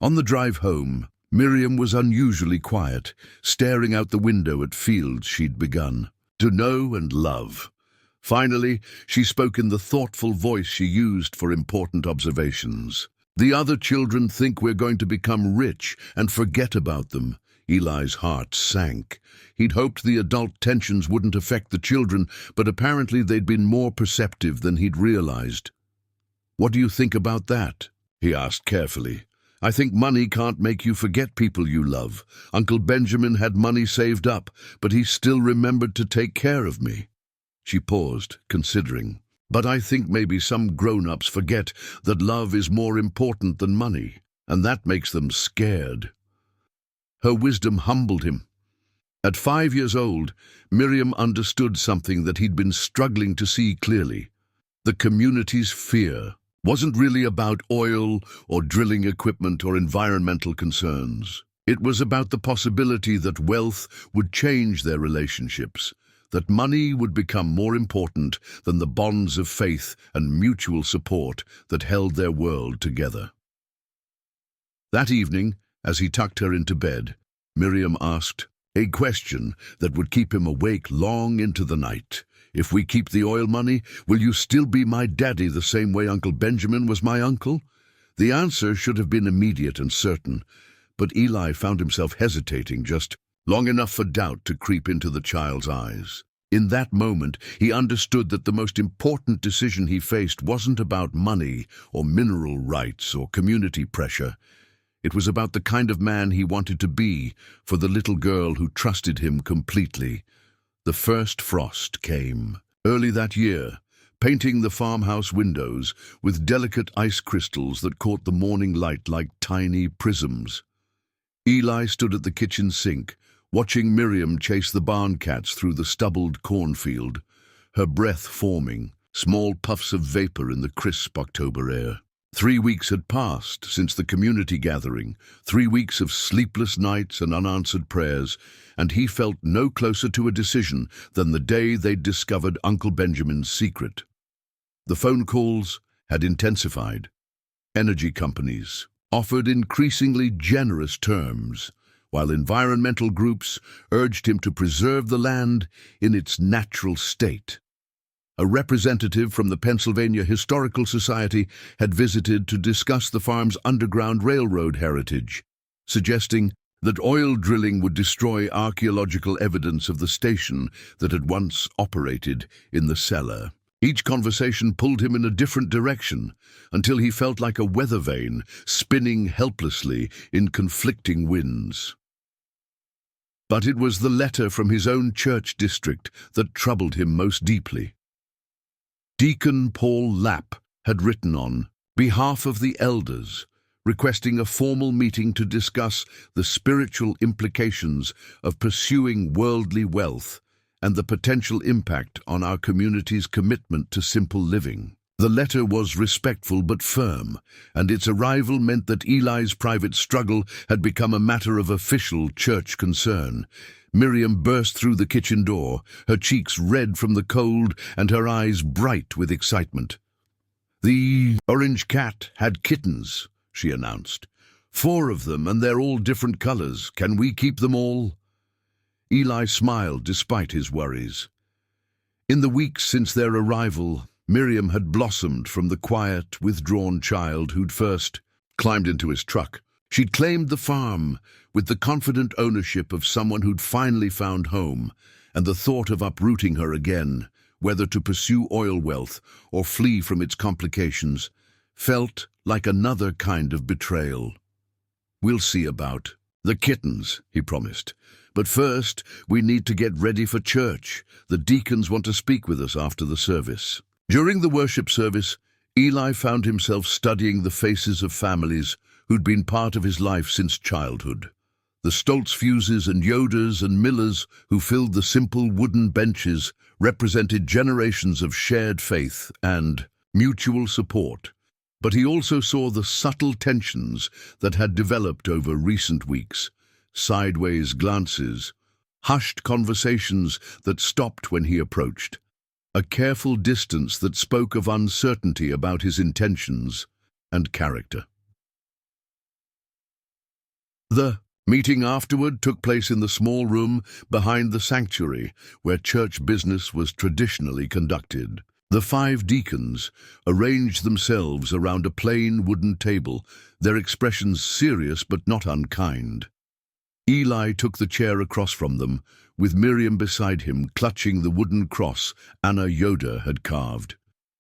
On the drive home, Miriam was unusually quiet, staring out the window at fields she'd begun to know and love. Finally, she spoke in the thoughtful voice she used for important observations. "The other children think we're going to become rich and forget about them." Eli's heart sank. He'd hoped the adult tensions wouldn't affect the children, but apparently they'd been more perceptive than he'd realized. "What do you think about that?" he asked carefully. "I think money can't make you forget people you love. Uncle Benjamin had money saved up, but he still remembered to take care of me." She paused, considering. "But I think maybe some grown-ups forget that love is more important than money, and that makes them scared." Her wisdom humbled him. At 5 years old, Miriam understood something that he'd been struggling to see clearly. The community's fear wasn't really about oil or drilling equipment or environmental concerns. It was about the possibility that wealth would change their relationships, that money would become more important than the bonds of faith and mutual support that held their world together. That evening, as he tucked her into bed, Miriam asked a question that would keep him awake long into the night. "If we keep the oil money, will you still be my daddy the same way Uncle Benjamin was my uncle?" The answer should have been immediate and certain, but Eli found himself hesitating just long enough for doubt to creep into the child's eyes. In that moment, he understood that the most important decision he faced wasn't about money or mineral rights or community pressure. It was about the kind of man he wanted to be for the little girl who trusted him completely. The first frost came early that year, painting the farmhouse windows with delicate ice crystals that caught the morning light like tiny prisms. Eli stood at the kitchen sink, watching Miriam chase the barn cats through the stubbled cornfield, her breath forming, small puffs of vapor in the crisp October air. 3 weeks had passed since the community gathering, 3 weeks of sleepless nights and unanswered prayers, and he felt no closer to a decision than the day they'd discovered Uncle Benjamin's secret. The phone calls had intensified. Energy companies, offered increasingly generous terms, while environmental groups urged him to preserve the land in its natural state. A representative from the Pennsylvania Historical Society had visited to discuss the farm's Underground Railroad heritage, suggesting that oil drilling would destroy archaeological evidence of the station that had once operated in the cellar. Each conversation pulled him in a different direction until he felt like a weather vane spinning helplessly in conflicting winds. But it was the letter from his own church district that troubled him most deeply. Deacon Paul Lapp had written on behalf of the elders, requesting a formal meeting to discuss the spiritual implications of pursuing worldly wealth and the potential impact on our community's commitment to simple living. The letter was respectful but firm, and its arrival meant that Eli's private struggle had become a matter of official church concern. Miriam burst through the kitchen door, her cheeks red from the cold and her eyes bright with excitement. "The orange cat had kittens," she announced. "4 of them, and they're all different colors. Can we keep them all?" Eli smiled despite his worries. In the weeks since their arrival, Miriam had blossomed from the quiet, withdrawn child who'd first climbed into his truck. She'd claimed the farm with the confident ownership of someone who'd finally found home, and the thought of uprooting her again, whether to pursue oil wealth or flee from its complications, felt like another kind of betrayal. "We'll see about the kittens," he promised. "But first, we need to get ready for church. The deacons want to speak with us after the service." During the worship service, Eli found himself studying the faces of families who'd been part of his life since childhood. The Stoltzfuses and Yoders and Millers who filled the simple wooden benches represented generations of shared faith and mutual support. But he also saw the subtle tensions that had developed over recent weeks: sideways glances, hushed conversations that stopped when he approached, a careful distance that spoke of uncertainty about his intentions and character. The meeting afterward took place in the small room behind the sanctuary where church business was traditionally conducted. The 5 deacons arranged themselves around a plain wooden table, their expressions serious but not unkind. Eli took the chair across from them, with Miriam beside him clutching the wooden cross Anna Yoder had carved.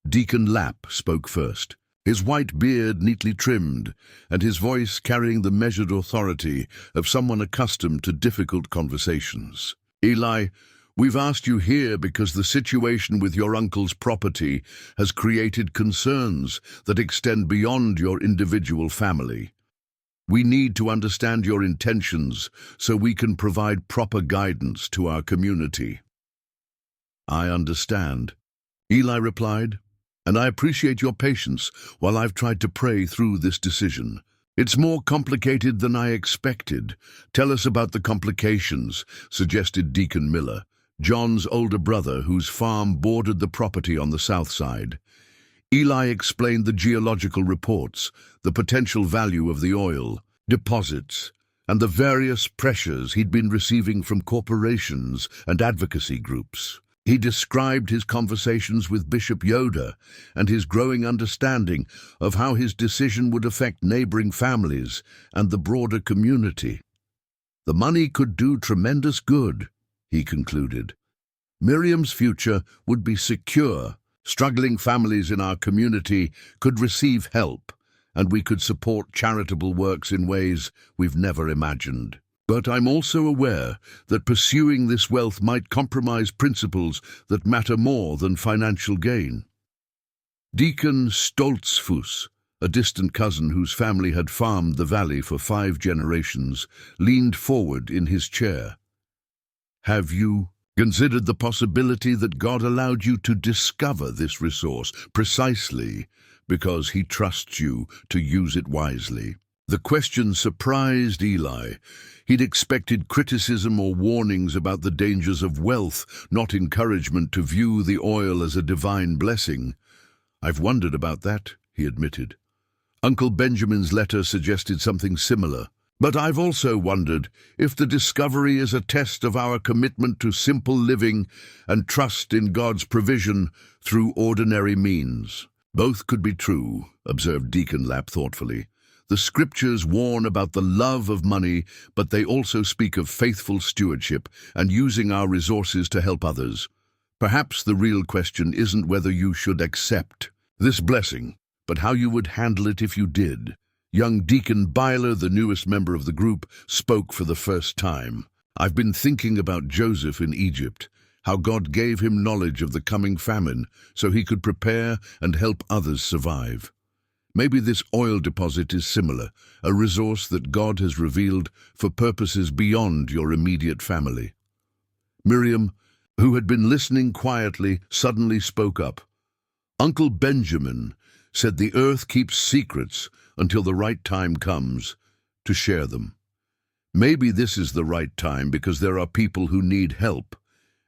Deacon Lapp spoke first, his white beard neatly trimmed, and his voice carrying the measured authority of someone accustomed to difficult conversations. "Eli, we've asked you here because the situation with your uncle's property has created concerns that extend beyond your individual family. We need to understand your intentions so we can provide proper guidance to our community." "I understand," Eli replied, "and I appreciate your patience while I've tried to pray through this decision. It's more complicated than I expected. Tell us about the complications," suggested Deacon Miller, John's older brother whose farm bordered the property on the south side. Eli explained the geological reports, the potential value of the oil deposits, and the various pressures he'd been receiving from corporations and advocacy groups. He described his conversations with Bishop Yoder and his growing understanding of how his decision would affect neighboring families and the broader community. "The money could do tremendous good," he concluded. "Miriam's future would be secure. Struggling families in our community could receive help, and we could support charitable works in ways we've never imagined. But I'm also aware that pursuing this wealth might compromise principles that matter more than financial gain." Deacon Stoltzfus, a distant cousin whose family had farmed the valley for 5 generations, leaned forward in his chair. "Have you considered the possibility that God allowed you to discover this resource precisely because he trusts you to use it wisely?" The question surprised Eli. He'd expected criticism or warnings about the dangers of wealth, not encouragement to view the oil as a divine blessing. "I've wondered about that," he admitted. Uncle Benjamin's letter suggested something similar. But I've also wondered if the discovery is a test of our commitment to simple living and trust in God's provision through ordinary means. Both could be true, observed Deacon Lapp thoughtfully. The scriptures warn about the love of money, but they also speak of faithful stewardship and using our resources to help others. Perhaps the real question isn't whether you should accept this blessing, but how you would handle it if you did. Young Deacon Byler, the newest member of the group, spoke for the first time. I've been thinking about Joseph in Egypt, how God gave him knowledge of the coming famine so he could prepare and help others survive. Maybe this oil deposit is similar, a resource that God has revealed for purposes beyond your immediate family. Miriam, who had been listening quietly, suddenly spoke up. Uncle Benjamin said the earth keeps secrets until the right time comes to share them. Maybe this is the right time because there are people who need help,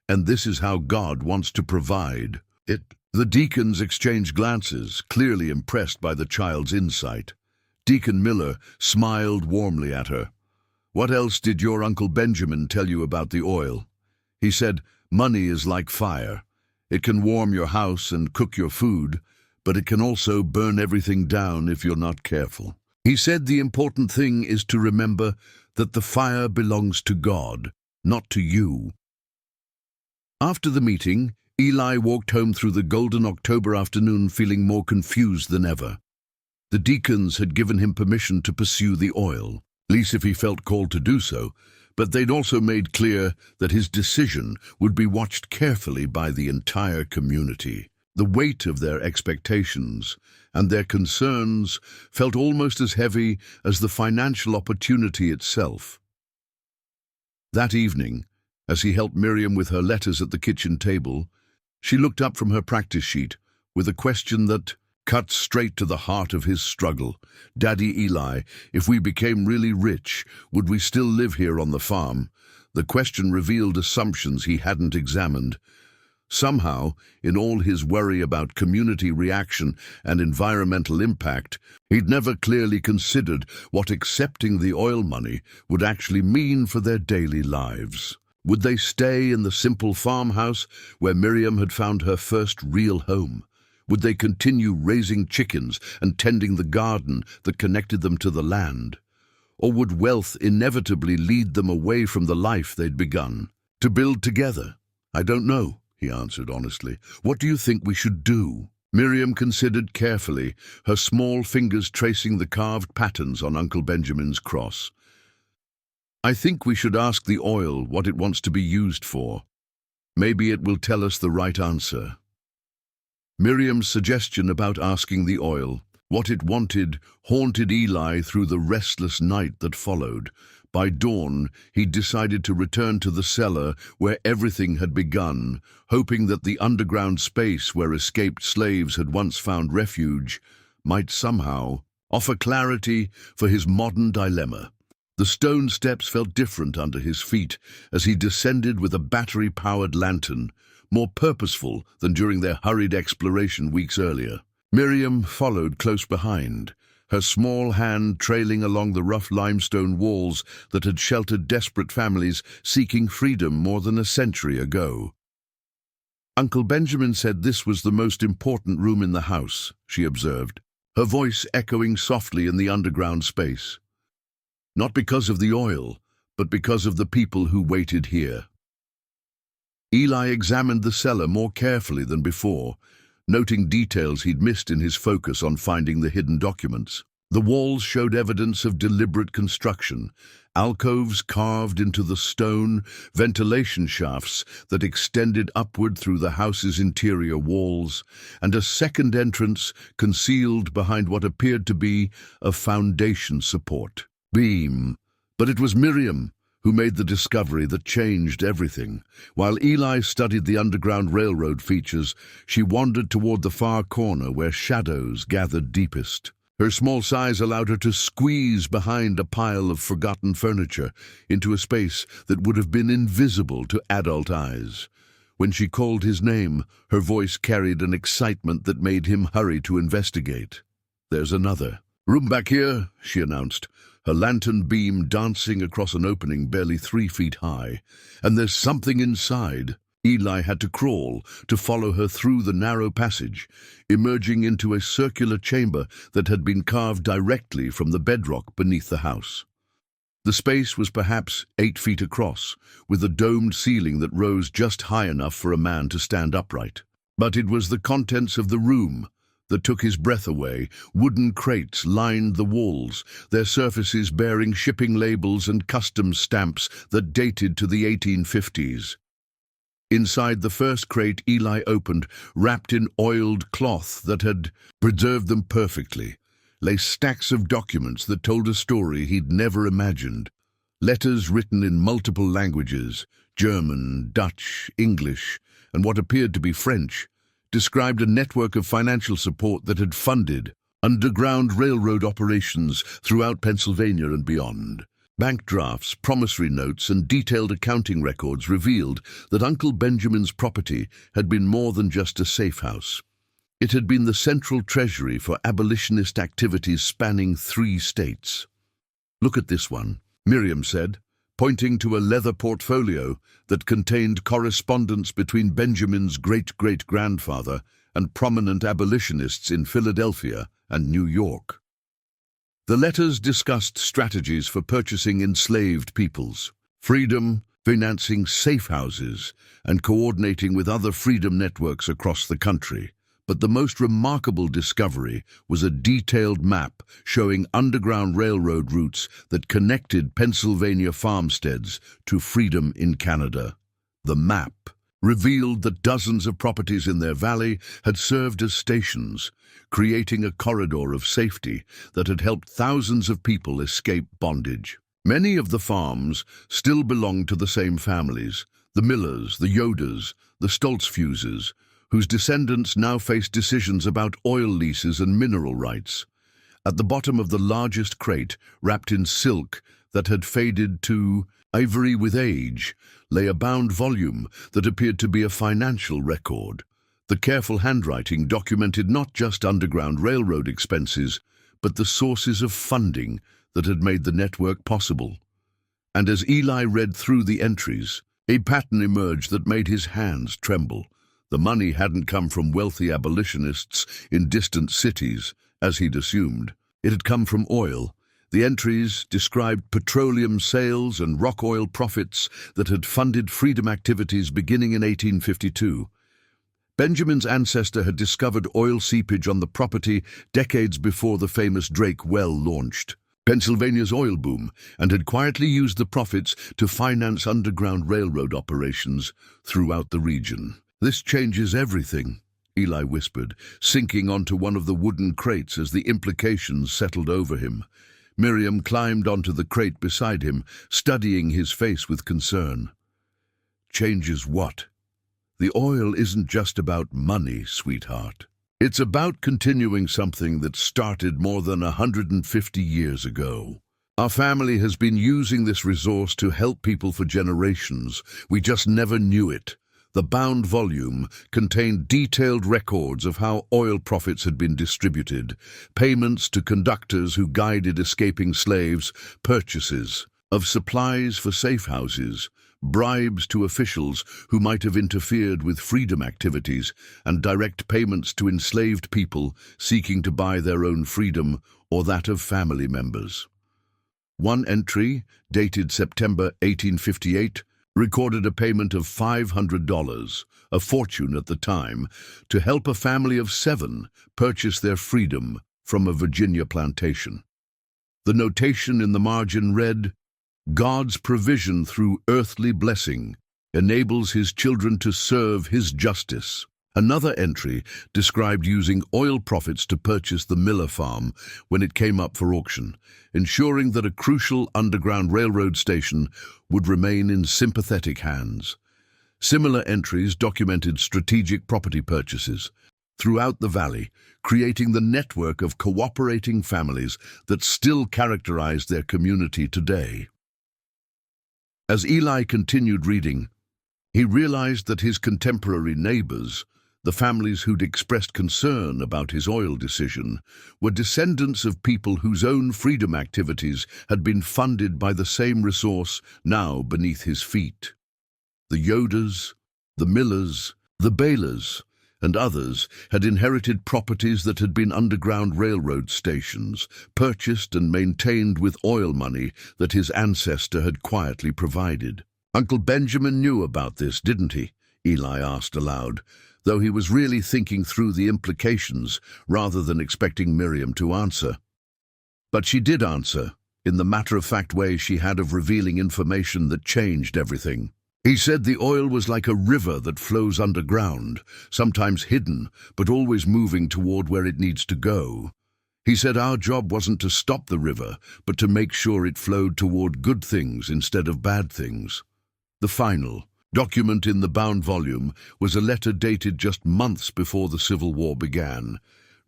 and this is how God wants to provide it. The deacons exchanged glances, clearly impressed by the child's insight. Deacon Miller smiled warmly at her. What else did your Uncle Benjamin tell you about the oil? He said, money is like fire. It can warm your house and cook your food, but it can also burn everything down if you're not careful. He said the important thing is to remember that the fire belongs to God, not to you. After the meeting, Eli walked home through the golden October afternoon feeling more confused than ever. The deacons had given him permission to pursue the oil, at least if he felt called to do so, but they'd also made clear that his decision would be watched carefully by the entire community. The weight of their expectations and their concerns felt almost as heavy as the financial opportunity itself. That evening, as he helped Miriam with her letters at the kitchen table, she looked up from her practice sheet with a question that cut straight to the heart of his struggle. Daddy Eli, if we became really rich, would we still live here on the farm? The question revealed assumptions he hadn't examined. Somehow, in all his worry about community reaction and environmental impact, he'd never clearly considered what accepting the oil money would actually mean for their daily lives. Would they stay in the simple farmhouse where Miriam had found her first real home? Would they continue raising chickens and tending the garden that connected them to the land? Or would wealth inevitably lead them away from the life they'd begun to build together? I don't know, he answered honestly. What do you think we should do? Miriam considered carefully, her small fingers tracing the carved patterns on Uncle Benjamin's cross. I think we should ask the oil what it wants to be used for. Maybe it will tell us the right answer. Miriam's suggestion about asking the oil what it wanted haunted Eli through the restless night that followed. By dawn, he'd decided to return to the cellar where everything had begun, hoping that the underground space where escaped slaves had once found refuge might somehow offer clarity for his modern dilemma. The stone steps felt different under his feet as he descended with a battery-powered lantern, more purposeful than during their hurried exploration weeks earlier. Miriam followed close behind, her small hand trailing along the rough limestone walls that had sheltered desperate families seeking freedom more than a century ago. Uncle Benjamin said this was the most important room in the house, she observed, her voice echoing softly in the underground space. Not because of the oil, but because of the people who waited here. Eli examined the cellar more carefully than before, noting details he'd missed in his focus on finding the hidden documents. The walls showed evidence of deliberate construction, alcoves carved into the stone, ventilation shafts that extended upward through the house's interior walls, and a second entrance concealed behind what appeared to be a foundation support beam. But it was Miriam who made the discovery that changed everything. While Eli studied the Underground Railroad features, she wandered toward the far corner where shadows gathered deepest. Her small size allowed her to squeeze behind a pile of forgotten furniture into a space that would have been invisible to adult eyes. When she called his name, her voice carried an excitement that made him hurry to investigate. There's another. "Room back here," she announced, her lantern beam dancing across an opening barely 3 feet high. "And there's something inside." Eli had to crawl to follow her through the narrow passage, emerging into a circular chamber that had been carved directly from the bedrock beneath the house. The space was perhaps 8 feet across, with a domed ceiling that rose just high enough for a man to stand upright. But it was the contents of the room that took his breath away. Wooden crates lined the walls, their surfaces bearing shipping labels and customs stamps that dated to the 1850s. Inside the first crate Eli opened, wrapped in oiled cloth that had preserved them perfectly, lay stacks of documents that told a story he'd never imagined. Letters written in multiple languages, German, Dutch, English, and what appeared to be French, described a network of financial support that had funded underground railroad operations throughout Pennsylvania and beyond. Bank drafts, promissory notes, and detailed accounting records revealed that Uncle Benjamin's property had been more than just a safe house. It had been the central treasury for abolitionist activities spanning 3 states. "Look at this one," Miriam said, pointing to a leather portfolio that contained correspondence between Benjamin's great-great-grandfather and prominent abolitionists in Philadelphia and New York. The letters discussed strategies for purchasing enslaved peoples, freedom, financing safe houses, and coordinating with other freedom networks across the country. But the most remarkable discovery was a detailed map showing underground railroad routes that connected Pennsylvania farmsteads to freedom in Canada. The map revealed that dozens of properties in their valley had served as stations, creating a corridor of safety that had helped thousands of people escape bondage. Many of the farms still belonged to the same families, the Millers, the Yoders, the Stoltzfuses, whose descendants now faced decisions about oil leases and mineral rights. At the bottom of the largest crate, wrapped in silk that had faded to ivory with age, lay a bound volume that appeared to be a financial record. The careful handwriting documented not just Underground Railroad expenses, but the sources of funding that had made the network possible. And as Eli read through the entries, a pattern emerged that made his hands tremble. The money hadn't come from wealthy abolitionists in distant cities, as he'd assumed. It had come from oil. The entries described petroleum sales and rock oil profits that had funded freedom activities beginning in 1852. Benjamin's ancestor had discovered oil seepage on the property decades before the famous Drake well launched Pennsylvania's oil boom, and had quietly used the profits to finance underground railroad operations throughout the region. "This changes everything," Eli whispered, sinking onto one of the wooden crates as the implications settled over him. Miriam climbed onto the crate beside him, studying his face with concern. "Changes what?" "The oil isn't just about money, sweetheart. It's about continuing something that started more than 150 years ago. Our family has been using this resource to help people for generations. We just never knew it." The bound volume contained detailed records of how oil profits had been distributed, payments to conductors who guided escaping slaves, purchases of supplies for safe houses, bribes to officials who might have interfered with freedom activities, and direct payments to enslaved people seeking to buy their own freedom or that of family members. One entry, dated September 1858, recorded a payment of $500, a fortune at the time, to help a family of 7 purchase their freedom from a Virginia plantation. The notation in the margin read, "God's provision through earthly blessing enables his children to serve his justice." Another entry described using oil profits to purchase the Miller farm when it came up for auction, ensuring that a crucial underground railroad station would remain in sympathetic hands. Similar entries documented strategic property purchases throughout the valley, creating the network of cooperating families that still characterized their community today. As Eli continued reading, he realized that his contemporary neighbors, The families who'd expressed concern about his oil decision were descendants of people whose own freedom activities had been funded by the same resource now beneath his feet. The Yoders, the Millers, the Baylors, and others had inherited properties that had been underground railroad stations, purchased and maintained with oil money that his ancestor had quietly provided. "Uncle Benjamin knew about this, didn't he?" Eli asked aloud, though he was really thinking through the implications rather than expecting Miriam to answer. But she did answer, in the matter-of-fact way she had of revealing information that changed everything. "He said the oil was like a river that flows underground, sometimes hidden, but always moving toward where it needs to go. He said our job wasn't to stop the river, but to make sure it flowed toward good things instead of bad things." The final document in the bound volume was a letter dated just months before the Civil War began,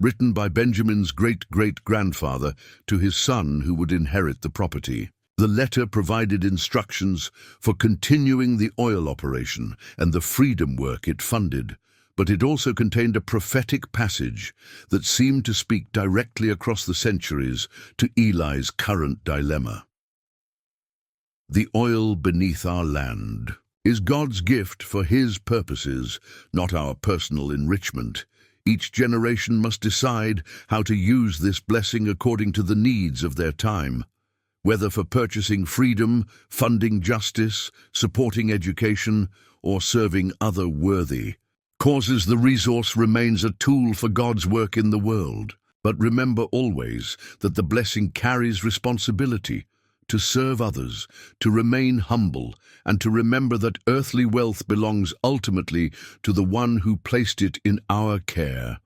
written by Benjamin's great-great-grandfather to his son who would inherit the property. The letter provided instructions for continuing the oil operation and the freedom work it funded, but it also contained a prophetic passage that seemed to speak directly across the centuries to Eli's current dilemma. The oil beneath our land is God's gift for His purposes, not our personal enrichment. Each generation must decide how to use this blessing according to the needs of their time, whether for purchasing freedom, funding justice, supporting education, or serving other worthy causes. The resource remains a tool for God's work in the world. But remember always that the blessing carries responsibility to serve others, to remain humble, and to remember that earthly wealth belongs ultimately to the one who placed it in our care.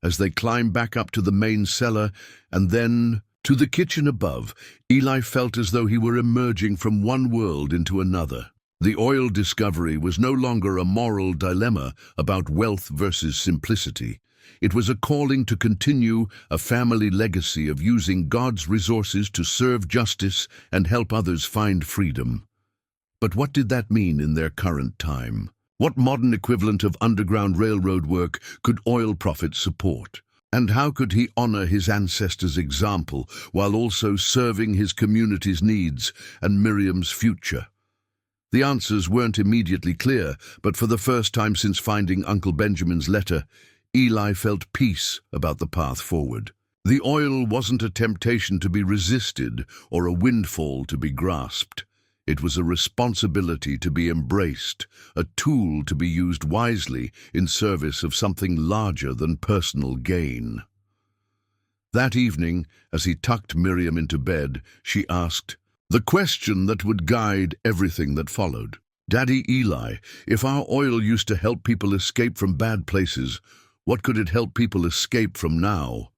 As they climbed back up to the main cellar and then to the kitchen above, Eli felt as though he were emerging from one world into another. The oil discovery was no longer a moral dilemma about wealth versus simplicity. It was a calling to continue a family legacy of using God's resources to serve justice and help others find freedom. But what did that mean in their current time? What modern equivalent of underground railroad work could oil profits support? And how could he honor his ancestors' example while also serving his community's needs and Miriam's future? The answers weren't immediately clear, but for the first time since finding Uncle Benjamin's letter, Eli felt peace about the path forward. The oil wasn't a temptation to be resisted or a windfall to be grasped. It was a responsibility to be embraced, a tool to be used wisely in service of something larger than personal gain. That evening, as he tucked Miriam into bed, she asked the question that would guide everything that followed. "Daddy Eli, if our oil used to help people escape from bad places, what could it help people escape from now?"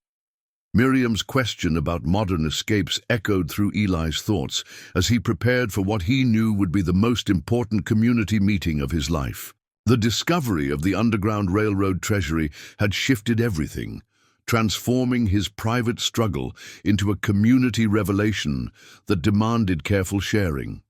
Miriam's question about modern escapes echoed through Eli's thoughts as he prepared for what he knew would be the most important community meeting of his life. The discovery of the Underground Railroad treasury had shifted everything, transforming his private struggle into a community revelation that demanded careful sharing.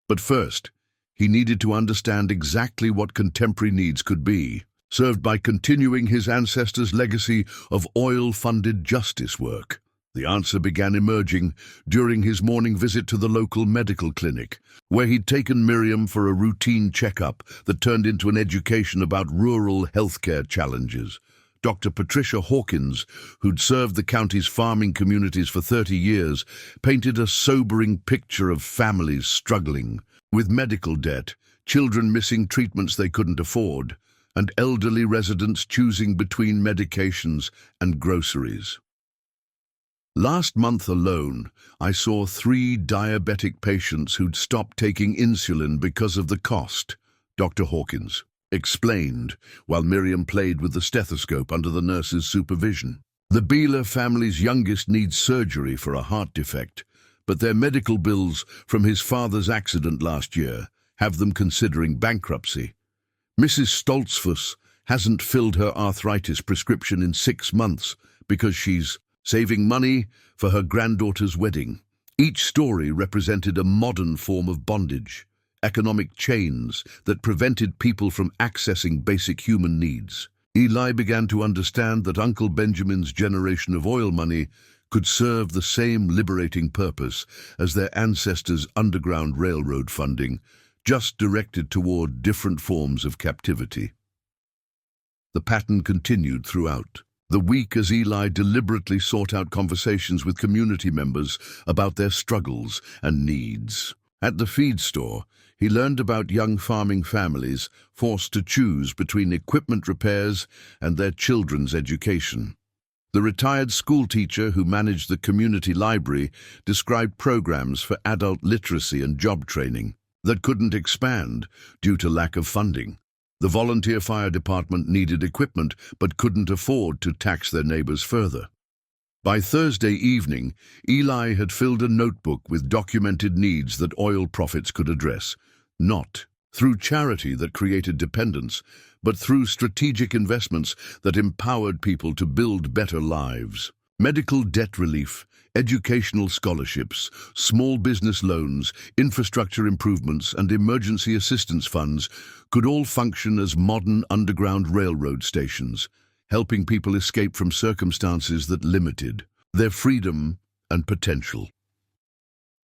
But first, he needed to understand exactly what contemporary needs could be, served by continuing his ancestors' legacy of oil-funded justice work. The answer began emerging during his morning visit to the local medical clinic, where he'd taken Miriam for a routine checkup that turned into an education about rural healthcare challenges. Dr. Patricia Hawkins, who'd served the county's farming communities for 30 years, painted a sobering picture of families struggling with medical debt, children missing treatments they couldn't afford, and elderly residents choosing between medications and groceries. "Last month alone, I saw 3 diabetic patients who'd stopped taking insulin because of the cost," Dr. Hawkins explained, while Miriam played with the stethoscope under the nurse's supervision. "The Beeler family's youngest needs surgery for a heart defect, but their medical bills from his father's accident last year have them considering bankruptcy. Mrs. Stoltzfus hasn't filled her arthritis prescription in 6 months because she's saving money for her granddaughter's wedding." Each story represented a modern form of bondage, economic chains that prevented people from accessing basic human needs. Eli began to understand that Uncle Benjamin's generation of oil money could serve the same liberating purpose as their ancestors' Underground Railroad funding, just directed toward different forms of captivity. The pattern continued throughout the week as Eli deliberately sought out conversations with community members about their struggles and needs. At the feed store, he learned about young farming families forced to choose between equipment repairs and their children's education. The retired schoolteacher who managed the community library described programs for adult literacy and job training that couldn't expand due to lack of funding. The volunteer fire department needed equipment but couldn't afford to tax their neighbors further. By Thursday evening, Eli had filled a notebook with documented needs that oil profits could address, not through charity that created dependence, but through strategic investments that empowered people to build better lives. Medical debt relief, educational scholarships, small business loans, infrastructure improvements, and emergency assistance funds could all function as modern Underground Railroad stations, helping people escape from circumstances that limited their freedom and potential.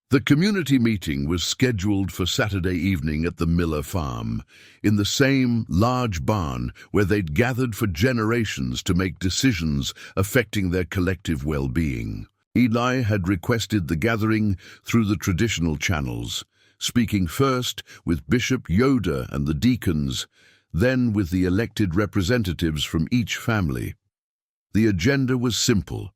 The community meeting was scheduled for Saturday evening at the Miller farm, in the same large barn where they'd gathered for generations to make decisions affecting their collective well-being. Eli had requested the gathering through the traditional channels, speaking first with Bishop Yoder and the deacons, then with the elected representatives from each family. The agenda was simple: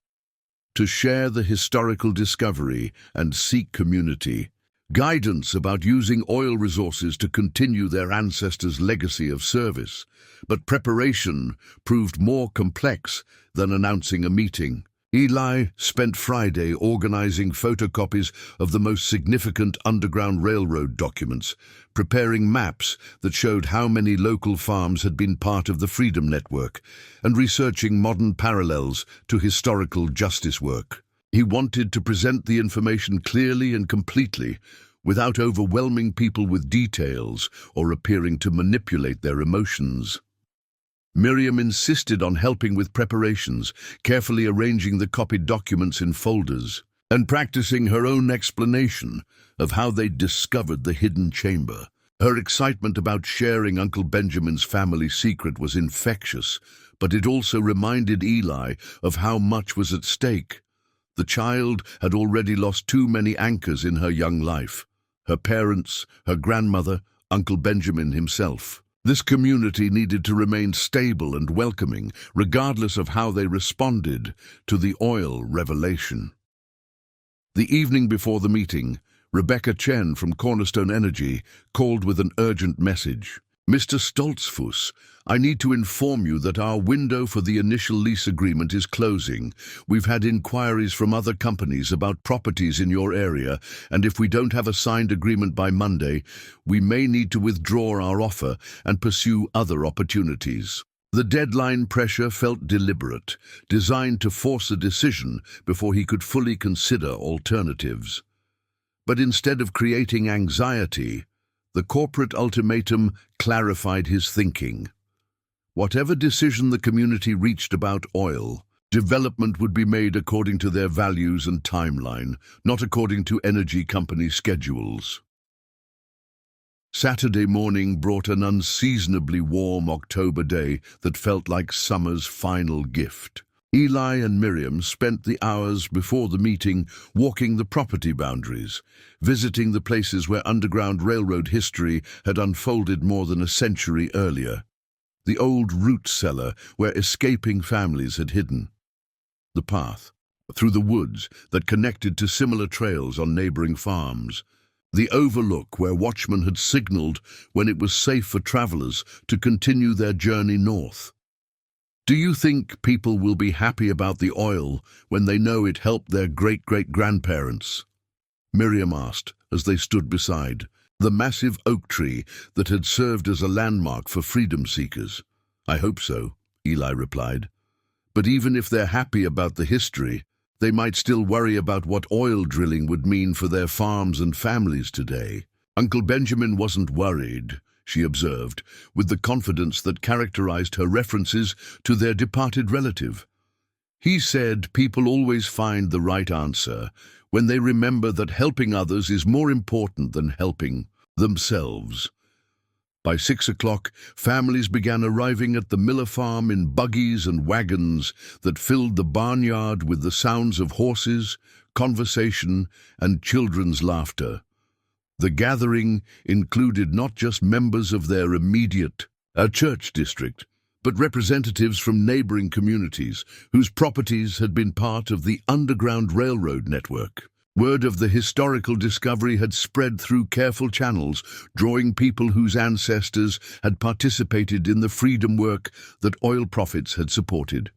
to share the historical discovery and seek community guidance about using oil resources to continue their ancestors' legacy of service. But preparation proved more complex than announcing a meeting. Eli spent Friday organizing photocopies of the most significant Underground Railroad documents, preparing maps that showed how many local farms had been part of the Freedom Network, and researching modern parallels to historical justice work. He wanted to present the information clearly and completely, without overwhelming people with details or appearing to manipulate their emotions. Miriam insisted on helping with preparations, carefully arranging the copied documents in folders, and practicing her own explanation of how they'd discovered the hidden chamber. Her excitement about sharing Uncle Benjamin's family secret was infectious, but it also reminded Eli of how much was at stake. The child had already lost too many anchors in her young life: her parents, her grandmother, Uncle Benjamin himself. This community needed to remain stable and welcoming, regardless of how they responded to the oil revelation. The evening before the meeting, Rebecca Chen from Cornerstone Energy called with an urgent message. "Mr. Stoltzfus, I need to inform you that our window for the initial lease agreement is closing. We've had inquiries from other companies about properties in your area, and if we don't have a signed agreement by Monday, we may need to withdraw our offer and pursue other opportunities." The deadline pressure felt deliberate, designed to force a decision before he could fully consider alternatives. But instead of creating anxiety, the corporate ultimatum clarified his thinking. Whatever decision the community reached about oil, development would be made according to their values and timeline, not according to energy company schedules. Saturday morning brought an unseasonably warm October day that felt like summer's final gift. Eli and Miriam spent the hours before the meeting walking the property boundaries, visiting the places where Underground Railroad history had unfolded more than a century earlier. The old root cellar where escaping families had hidden. The path through the woods that connected to similar trails on neighboring farms. The overlook where watchmen had signaled when it was safe for travelers to continue their journey north. Do you think people will be happy about the oil when they know it helped their great-great-grandparents? Miriam asked as they stood beside the massive oak tree that had served as a landmark for freedom seekers. "I hope so," Eli replied. "But even if they're happy about the history, they might still worry about what oil drilling would mean for their farms and families today." Uncle Benjamin wasn't worried, she observed, with the confidence that characterized her references to their departed relative. He said people always find the right answer when they remember that helping others is more important than helping themselves. By 6 o'clock, families began arriving at the Miller farm in buggies and wagons that filled the barnyard with the sounds of horses, conversation, and children's laughter. The gathering included not just members of their immediate church district, but representatives from neighboring communities whose properties had been part of the Underground Railroad network. Word of the historical discovery had spread through careful channels, drawing people whose ancestors had participated in the freedom work that oil profits had supported.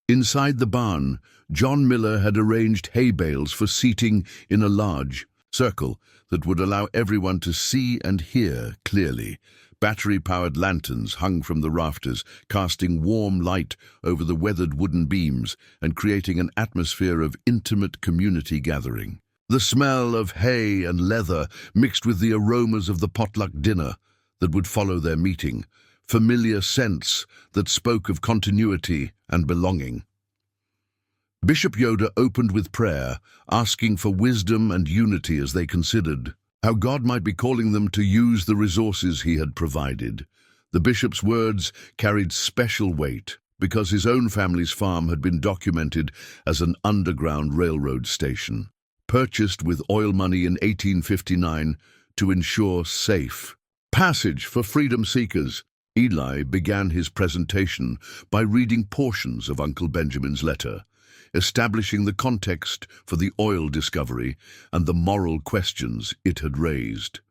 Inside the barn, John Miller had arranged hay bales for seating in a large circle that would allow everyone to see and hear clearly. Battery-powered lanterns hung from the rafters, casting warm light over the weathered wooden beams and creating an atmosphere of intimate community gathering. The smell of hay and leather mixed with the aromas of the potluck dinner that would follow their meeting, familiar scents that spoke of continuity and belonging. Bishop Yoder opened with prayer, asking for wisdom and unity as they considered how God might be calling them to use the resources he had provided. The bishop's words carried special weight because his own family's farm had been documented as an underground railroad station, purchased with oil money in 1859 to ensure safe passage for freedom seekers. Eli began his presentation by reading portions of Uncle Benjamin's letter, establishing the context for the oil discovery and the moral questions it had raised.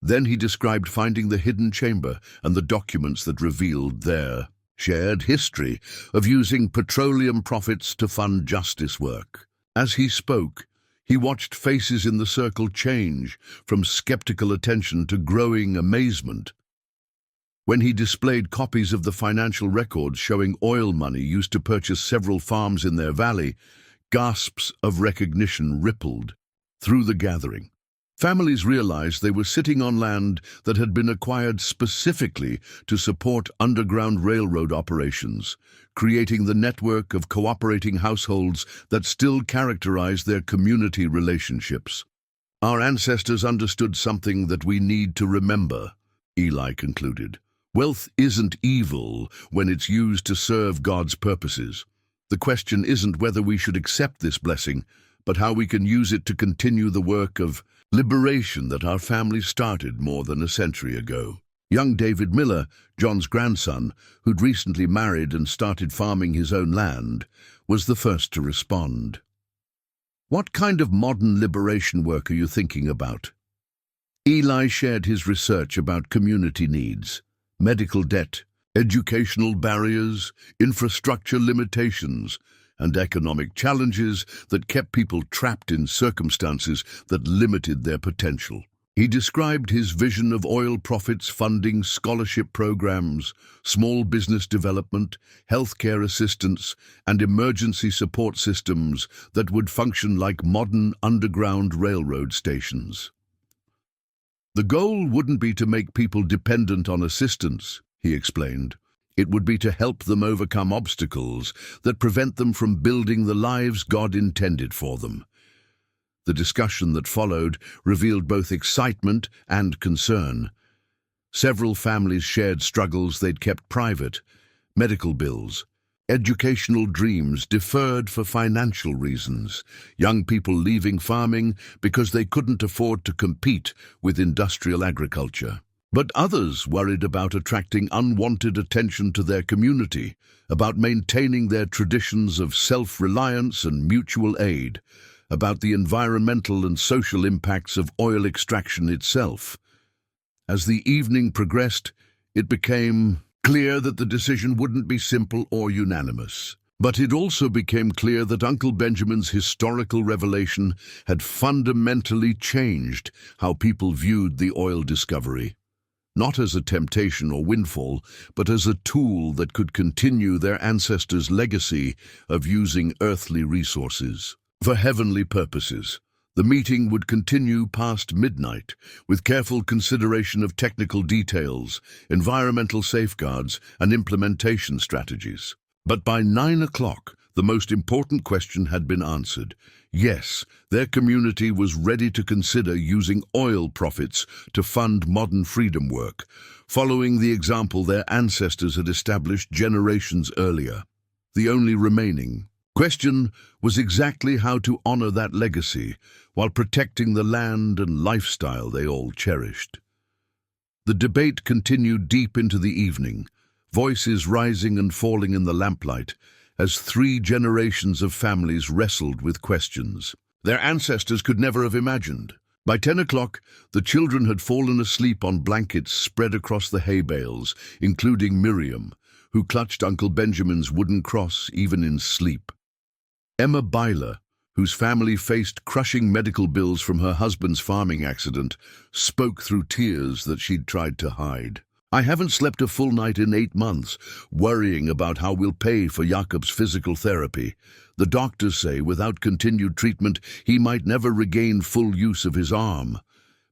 Then he described finding the hidden chamber and the documents that revealed their shared history of using petroleum profits to fund justice work. As he spoke, he watched faces in the circle change from skeptical attention to growing amazement. When he displayed copies of the financial records showing oil money used to purchase several farms in their valley, gasps of recognition rippled through the gathering. Families realized they were sitting on land that had been acquired specifically to support Underground Railroad operations, creating the network of cooperating households that still characterized their community relationships. Our ancestors understood something that we need to remember, Eli concluded. Wealth isn't evil when it's used to serve God's purposes. The question isn't whether we should accept this blessing, but how we can use it to continue the work of liberation that our family started more than a century ago. Young David Miller, John's grandson, who'd recently married and started farming his own land, was the first to respond. What kind of modern liberation work are you thinking about? Eli shared his research about community needs, medical debt, educational barriers, infrastructure limitations, and economic challenges that kept people trapped in circumstances that limited their potential. He described his vision of oil profits funding scholarship programs, small business development, healthcare assistance, and emergency support systems that would function like modern underground railroad stations. The goal wouldn't be to make people dependent on assistance, he explained. It would be to help them overcome obstacles that prevent them from building the lives God intended for them. The discussion that followed revealed both excitement and concern. Several families shared struggles they'd kept private, medical bills, educational dreams deferred for financial reasons, young people leaving farming because they couldn't afford to compete with industrial agriculture. But others worried about attracting unwanted attention to their community, about maintaining their traditions of self-reliance and mutual aid, about the environmental and social impacts of oil extraction itself. As the evening progressed, it became clear that the decision wouldn't be simple or unanimous. But it also became clear that Uncle Benjamin's historical revelation had fundamentally changed how people viewed the oil discovery. Not as a temptation or windfall, but as a tool that could continue their ancestors' legacy of using earthly resources for heavenly purposes. The meeting would continue past midnight, with careful consideration of technical details, environmental safeguards, and implementation strategies. But by 9 o'clock, the most important question had been answered. Yes, their community was ready to consider using oil profits to fund modern freedom work, following the example their ancestors had established generations earlier. The only remaining question was exactly how to honor that legacy while protecting the land and lifestyle they all cherished. The debate continued deep into the evening, voices rising and falling in the lamplight as 3 generations of families wrestled with questions their ancestors could never have imagined. By 10 o'clock, the children had fallen asleep on blankets spread across the hay bales, including Miriam, who clutched Uncle Benjamin's wooden cross even in sleep. Emma Byler, whose family faced crushing medical bills from her husband's farming accident, spoke through tears that she'd tried to hide. "I haven't slept a full night in 8 months, worrying about how we'll pay for Jakob's physical therapy. The doctors say without continued treatment, he might never regain full use of his arm.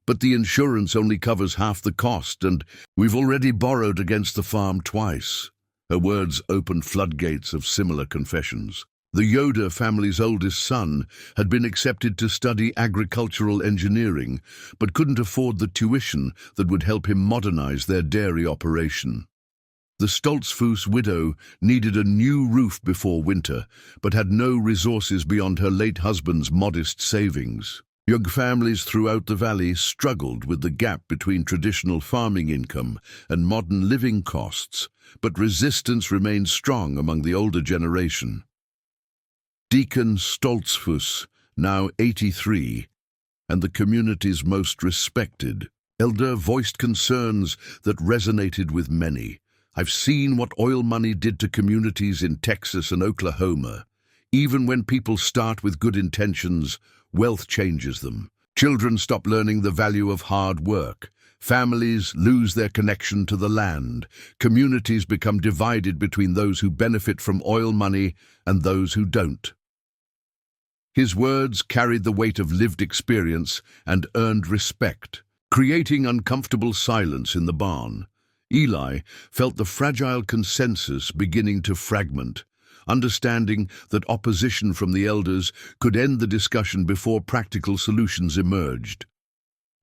But the insurance only covers half the cost, and we've already borrowed against the farm twice." Her words opened floodgates of similar confessions. The Yoder family's oldest son had been accepted to study agricultural engineering, but couldn't afford the tuition that would help him modernize their dairy operation. The Stoltzfus widow needed a new roof before winter, but had no resources beyond her late husband's modest savings. Young families throughout the valley struggled with the gap between traditional farming income and modern living costs, but resistance remained strong among the older generation. Deacon Stoltzfus, now 83, and the community's most respected elder, voiced concerns that resonated with many. "I've seen what oil money did to communities in Texas and Oklahoma. Even when people start with good intentions, wealth changes them. Children stop learning the value of hard work. Families lose their connection to the land. Communities become divided between those who benefit from oil money and those who don't." His words carried the weight of lived experience and earned respect, creating uncomfortable silence in the barn. Eli felt the fragile consensus beginning to fragment, understanding that opposition from the elders could end the discussion before practical solutions emerged.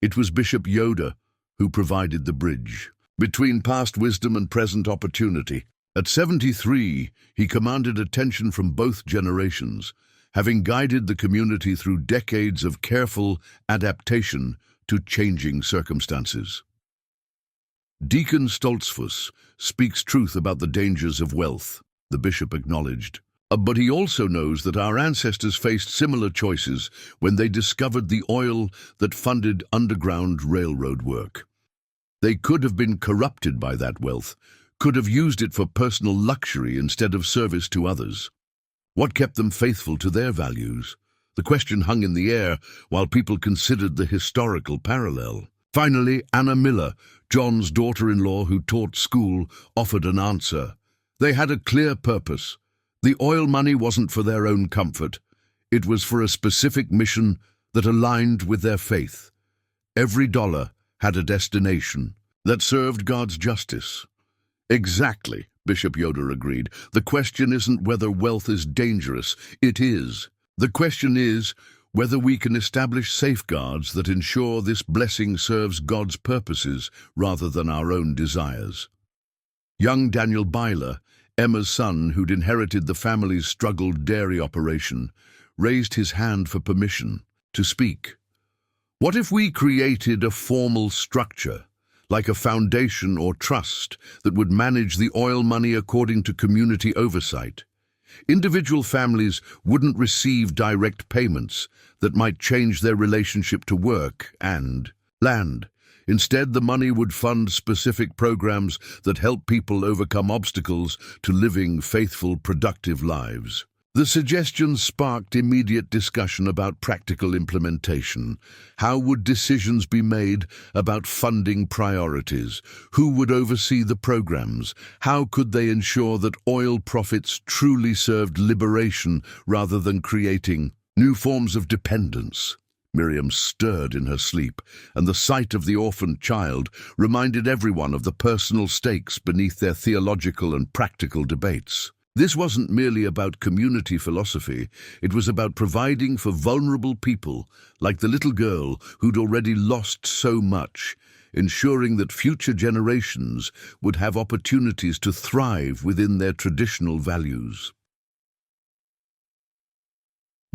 It was Bishop Yoder who provided the bridge between past wisdom and present opportunity. At 73, he commanded attention from both generations, having guided the community through decades of careful adaptation to changing circumstances. Deacon Stoltzfus speaks truth about the dangers of wealth, the bishop acknowledged. But he also knows that our ancestors faced similar choices when they discovered the oil that funded underground railroad work. They could have been corrupted by that wealth, could have used it for personal luxury instead of service to others. What kept them faithful to their values? The question hung in the air while people considered the historical parallel. Finally, Anna Miller, John's daughter-in-law who taught school, offered an answer. They had a clear purpose. The oil money wasn't for their own comfort. It was for a specific mission that aligned with their faith. Every dollar had a destination that served God's justice. Exactly, Bishop Yoder agreed. The question isn't whether wealth is dangerous. It is. The question is whether we can establish safeguards that ensure this blessing serves God's purposes rather than our own desires. Young Daniel Byler, Emma's son who'd inherited the family's struggled dairy operation, raised his hand for permission to speak. What if we created a formal structure, like a foundation or trust, that would manage the oil money according to community oversight? Individual families wouldn't receive direct payments that might change their relationship to work and land. Instead, the money would fund specific programs that help people overcome obstacles to living faithful, productive lives. The suggestions sparked immediate discussion about practical implementation. How would decisions be made about funding priorities? Who would oversee the programs? How could they ensure that oil profits truly served liberation rather than creating new forms of dependence? Miriam stirred in her sleep, and the sight of the orphaned child reminded everyone of the personal stakes beneath their theological and practical debates. This wasn't merely about community philosophy, it was about providing for vulnerable people, like the little girl who'd already lost so much, ensuring that future generations would have opportunities to thrive within their traditional values.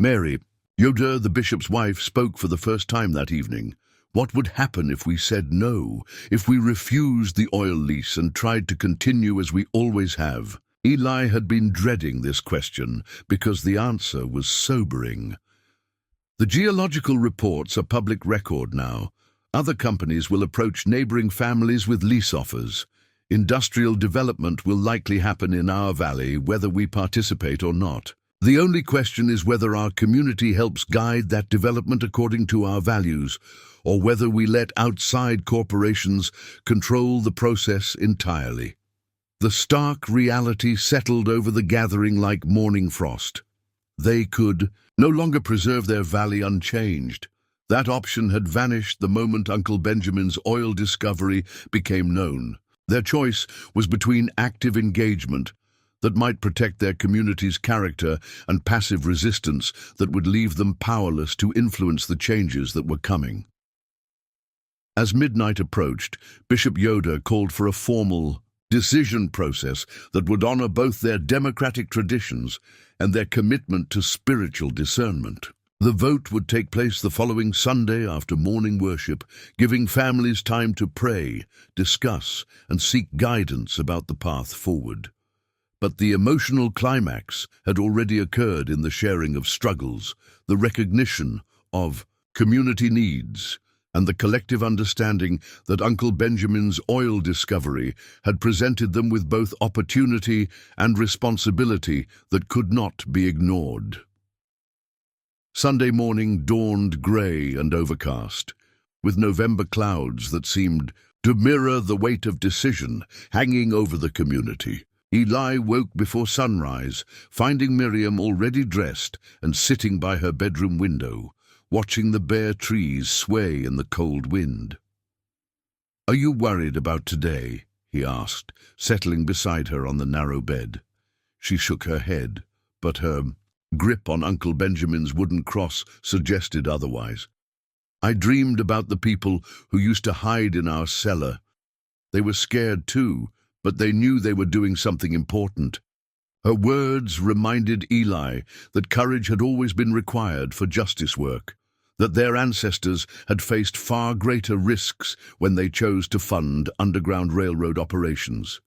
Mary, Yoda, the bishop's wife, spoke for the first time that evening. What would happen if we said no, if we refused the oil lease and tried to continue as we always have? Eli had been dreading this question because the answer was sobering. The geological reports are public record now. Other companies will approach neighboring families with lease offers. Industrial development will likely happen in our valley, whether we participate or not. The only question is whether our community helps guide that development according to our values, or whether we let outside corporations control the process entirely. The stark reality settled over the gathering like morning frost. They could no longer preserve their valley unchanged. That option had vanished the moment Uncle Benjamin's oil discovery became known. Their choice was between active engagement that might protect their community's character and passive resistance that would leave them powerless to influence the changes that were coming. As midnight approached, Bishop Yoda called for a formal decision process that would honor both their democratic traditions and their commitment to spiritual discernment. The vote would take place the following Sunday after morning worship, giving families time to pray, discuss, and seek guidance about the path forward. But the emotional climax had already occurred in the sharing of struggles, the recognition of community needs, and the collective understanding that Uncle Benjamin's oil discovery had presented them with both opportunity and responsibility that could not be ignored. Sunday morning dawned grey and overcast, with November clouds that seemed to mirror the weight of decision hanging over the community. Eli woke before sunrise, finding Miriam already dressed and sitting by her bedroom window, watching the bare trees sway in the cold wind. "Are you worried about today?" he asked, settling beside her on the narrow bed. She shook her head, but her grip on Uncle Benjamin's wooden cross suggested otherwise. "I dreamed about the people who used to hide in our cellar. They were scared too, but they knew they were doing something important." Her words reminded Eli that courage had always been required for justice work, that their ancestors had faced far greater risks when they chose to fund Underground Railroad operations.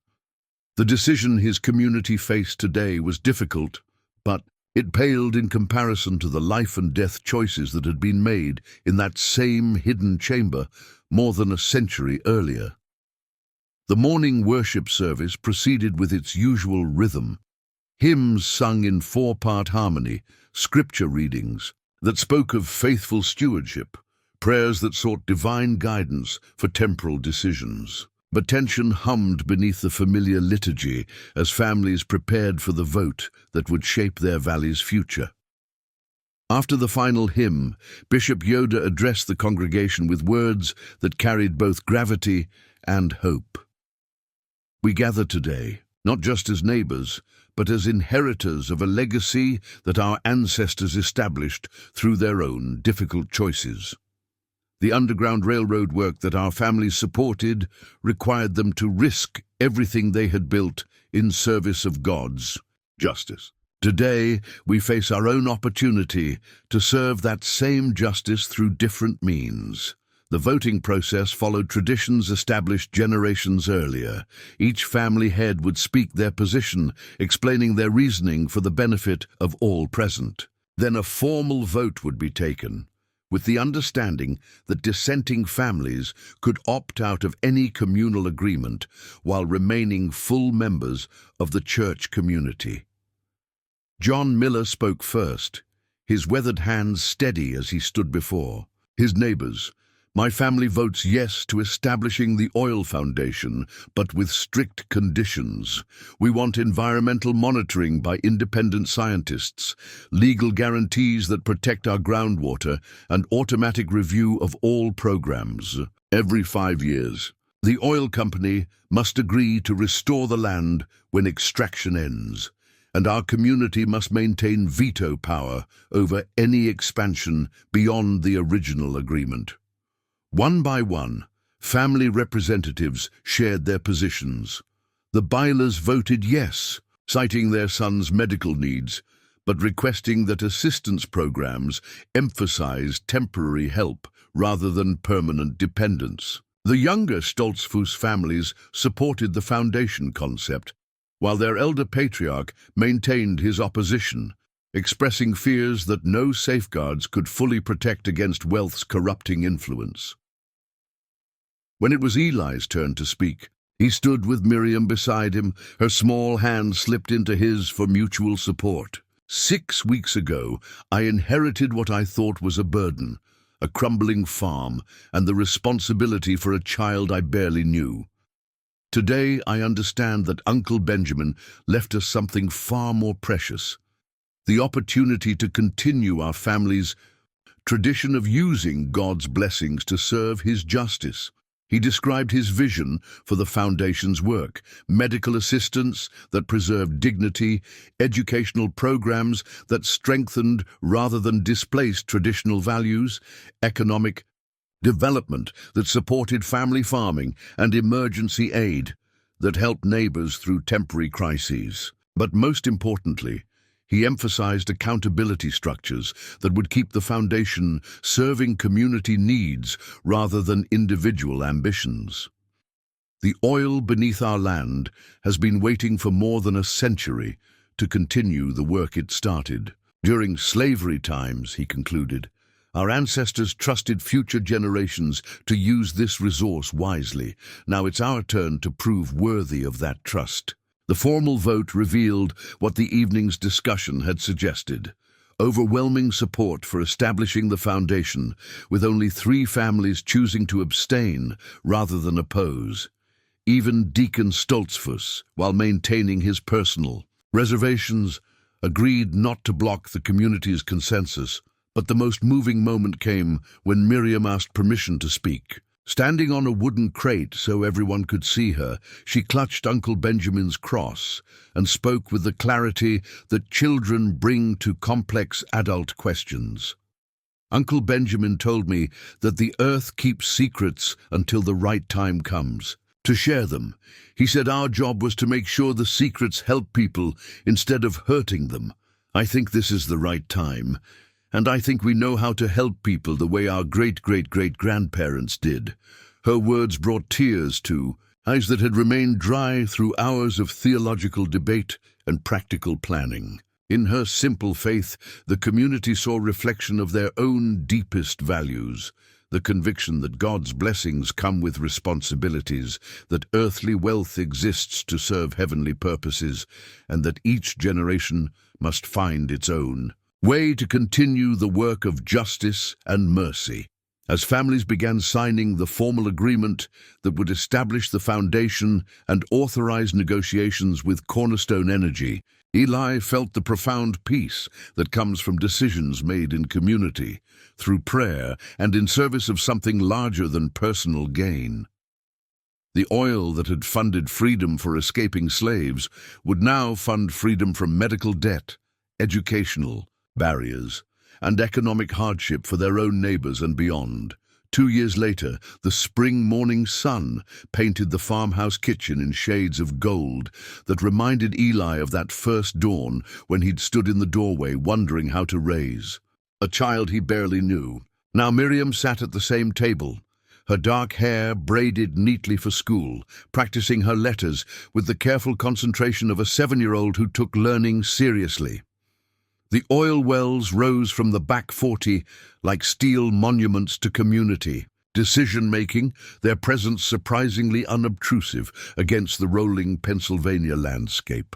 The decision his community faced today was difficult, but it paled in comparison to the life and death choices that had been made in that same hidden chamber more than a century earlier. The morning worship service proceeded with its usual rhythm, hymns sung in four-part harmony, scripture readings that spoke of faithful stewardship, prayers that sought divine guidance for temporal decisions. But tension hummed beneath the familiar liturgy as families prepared for the vote that would shape their valley's future. After the final hymn, Bishop Yoda addressed the congregation with words that carried both gravity and hope. "We gather today, not just as neighbors, but as inheritors of a legacy that our ancestors established through their own difficult choices. The Underground Railroad work that our families supported required them to risk everything they had built in service of God's justice. Today, we face our own opportunity to serve that same justice through different means. The voting process followed traditions established generations earlier. Each family head would speak their position, explaining their reasoning for the benefit of all present. Then a formal vote would be taken, with the understanding that dissenting families could opt out of any communal agreement while remaining full members of the church community. John Miller spoke first, his weathered hands steady as he stood before his neighbors, My family votes yes to establishing the oil foundation, but with strict conditions. We want environmental monitoring by independent scientists, legal guarantees that protect our groundwater, and automatic review of all programs. Every 5 years, the oil company must agree to restore the land when extraction ends, and our community must maintain veto power over any expansion beyond the original agreement. One by one, family representatives shared their positions. The Bylers voted yes, citing their son's medical needs, but requesting that assistance programs emphasize temporary help rather than permanent dependence. The younger Stoltzfus families supported the foundation concept, while their elder patriarch maintained his opposition, expressing fears that no safeguards could fully protect against wealth's corrupting influence. When it was Eli's turn to speak, he stood with Miriam beside him, her small hand slipped into his for mutual support. 6 weeks ago, I inherited what I thought was a burden, a crumbling farm, and the responsibility for a child I barely knew. Today, I understand that Uncle Benjamin left us something far more precious, the opportunity to continue our family's tradition of using God's blessings to serve His justice. He described his vision for the foundation's work: medical assistance that preserved dignity, educational programs that strengthened rather than displaced traditional values, economic development that supported family farming, and emergency aid that helped neighbors through temporary crises. But most importantly, he emphasized accountability structures that would keep the foundation serving community needs rather than individual ambitions. The oil beneath our land has been waiting for more than a century to continue the work it started. During slavery times, he concluded, our ancestors trusted future generations to use this resource wisely. Now it's our turn to prove worthy of that trust. The formal vote revealed what the evening's discussion had suggested: overwhelming support for establishing the foundation, with only 3 families choosing to abstain rather than oppose. Even Deacon Stoltzfus, while maintaining his personal reservations, agreed not to block the community's consensus. But the most moving moment came when Miriam asked permission to speak. Standing on a wooden crate so everyone could see her, she clutched Uncle Benjamin's cross and spoke with the clarity that children bring to complex adult questions. Uncle Benjamin told me that the earth keeps secrets until the right time comes to share them. He said our job was to make sure the secrets help people instead of hurting them. I think this is the right time. And I think we know how to help people the way our great-great-great-grandparents did. Her words brought tears to eyes that had remained dry through hours of theological debate and practical planning. In her simple faith, the community saw reflection of their own deepest values: the conviction that God's blessings come with responsibilities, that earthly wealth exists to serve heavenly purposes, and that each generation must find its own way to continue the work of justice and mercy. As families began signing the formal agreement that would establish the foundation and authorize negotiations with Cornerstone Energy, Eli felt the profound peace that comes from decisions made in community, through prayer, and in service of something larger than personal gain. The oil that had funded freedom for escaping slaves would now fund freedom from medical debt, educational barriers, and economic hardship for their own neighbors and beyond. 2 years later, the spring morning sun painted the farmhouse kitchen in shades of gold that reminded Eli of that first dawn when he'd stood in the doorway wondering how to raise a child he barely knew. Now Miriam sat at the same table, her dark hair braided neatly for school, practicing her letters with the careful concentration of a 7-year-old who took learning seriously. The oil wells rose from the back 40 like steel monuments to community decision-making, their presence surprisingly unobtrusive against the rolling Pennsylvania landscape.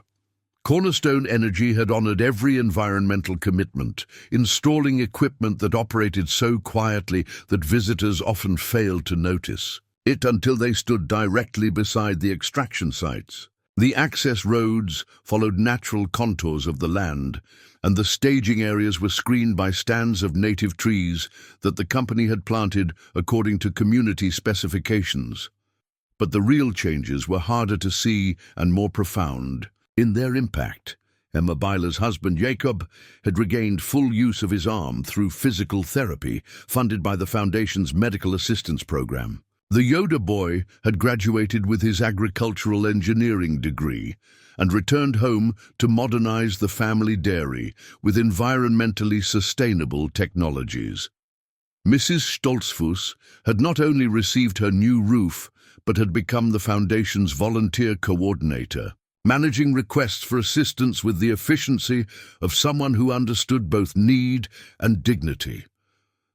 Cornerstone Energy had honored every environmental commitment, installing equipment that operated so quietly that visitors often failed to notice it until they stood directly beside the extraction sites. The access roads followed natural contours of the land, and the staging areas were screened by stands of native trees that the company had planted according to community specifications. But the real changes were harder to see and more profound in their impact. Emma Byler's husband, Jacob, had regained full use of his arm through physical therapy funded by the Foundation's Medical Assistance Program. The Yoda boy had graduated with his agricultural engineering degree and returned home to modernize the family dairy with environmentally sustainable technologies. Mrs. Stoltzfus had not only received her new roof, but had become the Foundation's volunteer coordinator, managing requests for assistance with the efficiency of someone who understood both need and dignity.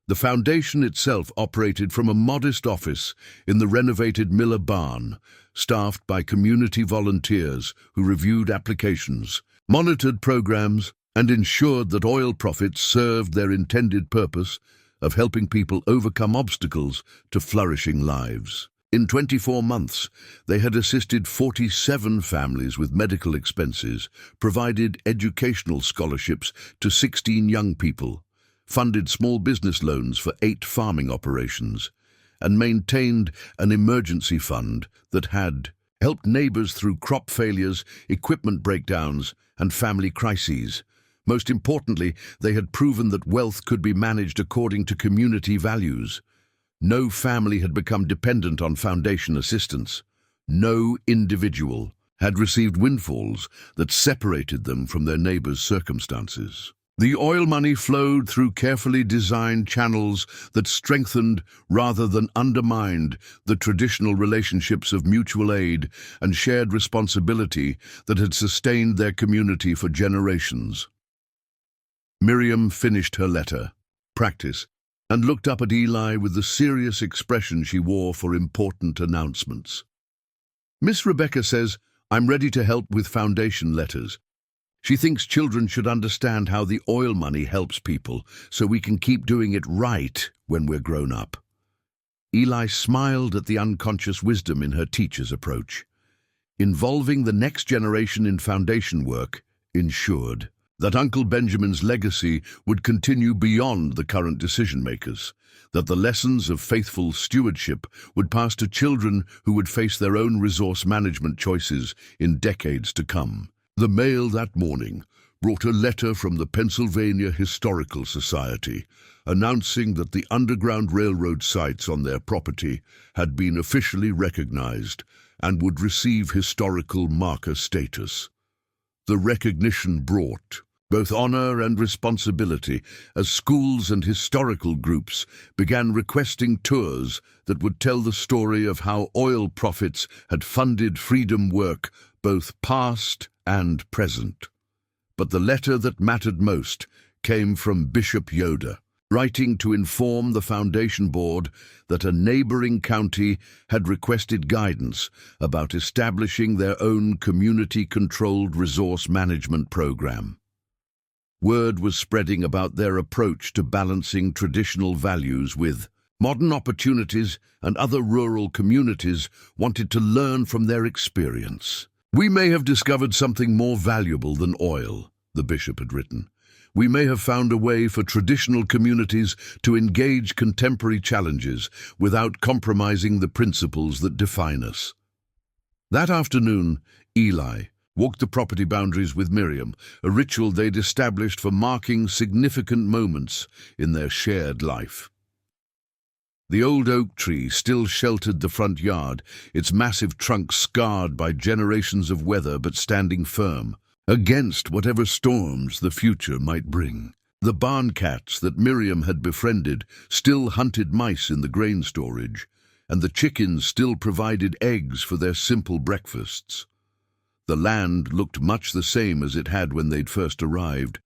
The Foundation itself operated from a modest office in the renovated Miller barn, staffed by community volunteers who reviewed applications, monitored programs, and ensured that oil profits served their intended purpose of helping people overcome obstacles to flourishing lives. In 24 months, they had assisted 47 families with medical expenses, provided educational scholarships to 16 young people, funded small business loans for 8 farming operations, and maintained an emergency fund that had helped neighbors through crop failures, equipment breakdowns, and family crises. Most importantly, they had proven that wealth could be managed according to community values. No family had become dependent on Foundation assistance. No individual had received windfalls that separated them from their neighbors' circumstances. The oil money flowed through carefully designed channels that strengthened rather than undermined the traditional relationships of mutual aid and shared responsibility that had sustained their community for generations. Miriam finished her letter, practice, and looked up at Eli with the serious expression she wore for important announcements. Miss Rebecca says, "I'm ready to help with Foundation letters. She thinks children should understand how the oil money helps people so we can keep doing it right when we're grown up." Eli smiled at the unconscious wisdom in her teacher's approach. Involving the next generation in Foundation work ensured that Uncle Benjamin's legacy would continue beyond the current decision-makers, that the lessons of faithful stewardship would pass to children who would face their own resource management choices in decades to come. The mail that morning brought a letter from the Pennsylvania Historical Society announcing that the Underground Railroad sites on their property had been officially recognized and would receive historical marker status. The recognition brought both honor and responsibility as schools and historical groups began requesting tours that would tell the story of how oil profits had funded freedom work, both past and present. But the letter that mattered most came from Bishop Yoda, writing to inform the Foundation Board that a neighboring county had requested guidance about establishing their own community-controlled resource management program. Word was spreading about their approach to balancing traditional values with modern opportunities, and other rural communities wanted to learn from their experience. "We may have discovered something more valuable than oil," the bishop had written. "We may have found a way for traditional communities to engage contemporary challenges without compromising the principles that define us." That afternoon, Eli walked the property boundaries with Miriam, a ritual they'd established for marking significant moments in their shared life. The old oak tree still sheltered the front yard, its massive trunk scarred by generations of weather but standing firm against whatever storms the future might bring. The barn cats that Miriam had befriended still hunted mice in the grain storage, and the chickens still provided eggs for their simple breakfasts. The land looked much the same as it had when they'd first arrived,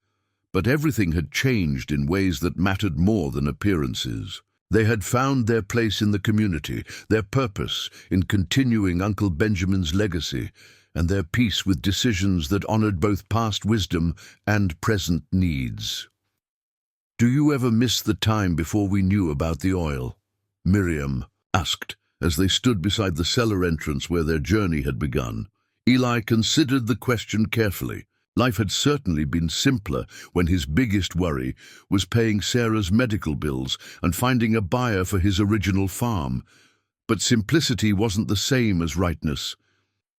but everything had changed in ways that mattered more than appearances. They had found their place in the community, their purpose in continuing Uncle Benjamin's legacy, and their peace with decisions that honored both past wisdom and present needs. "Do you ever miss the time before we knew about the oil?" Miriam asked as they stood beside the cellar entrance where their journey had begun. Eli considered the question carefully. Life had certainly been simpler when his biggest worry was paying Sarah's medical bills and finding a buyer for his original farm. But simplicity wasn't the same as rightness,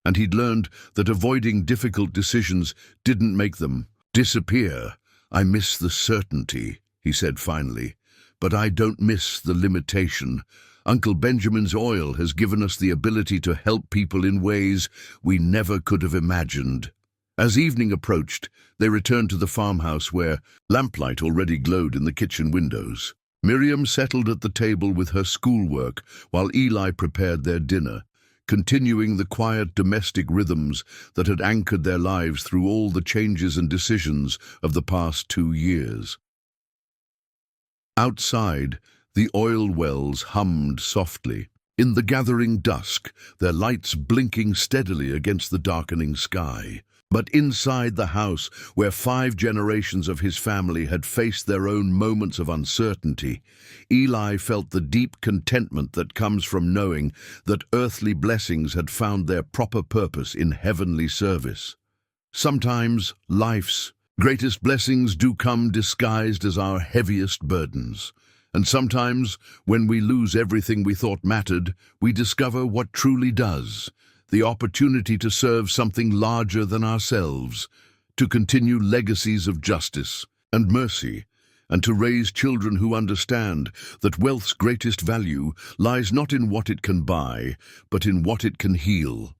and he'd learned that avoiding difficult decisions didn't make them disappear. "I miss the certainty," he said finally, "but I don't miss the limitation. Uncle Benjamin's oil has given us the ability to help people in ways we never could have imagined." As evening approached, they returned to the farmhouse where lamplight already glowed in the kitchen windows. Miriam settled at the table with her schoolwork while Eli prepared their dinner, continuing the quiet domestic rhythms that had anchored their lives through all the changes and decisions of the past 2 years. Outside, the oil wells hummed softly. In the gathering dusk, their lights blinking steadily against the darkening sky. But inside the house, where 5 generations of his family had faced their own moments of uncertainty, Eli felt the deep contentment that comes from knowing that earthly blessings had found their proper purpose in heavenly service. Sometimes life's greatest blessings do come disguised as our heaviest burdens. And sometimes, when we lose everything we thought mattered, we discover what truly does. The opportunity to serve something larger than ourselves, to continue legacies of justice and mercy, and to raise children who understand that wealth's greatest value lies not in what it can buy, but in what it can heal.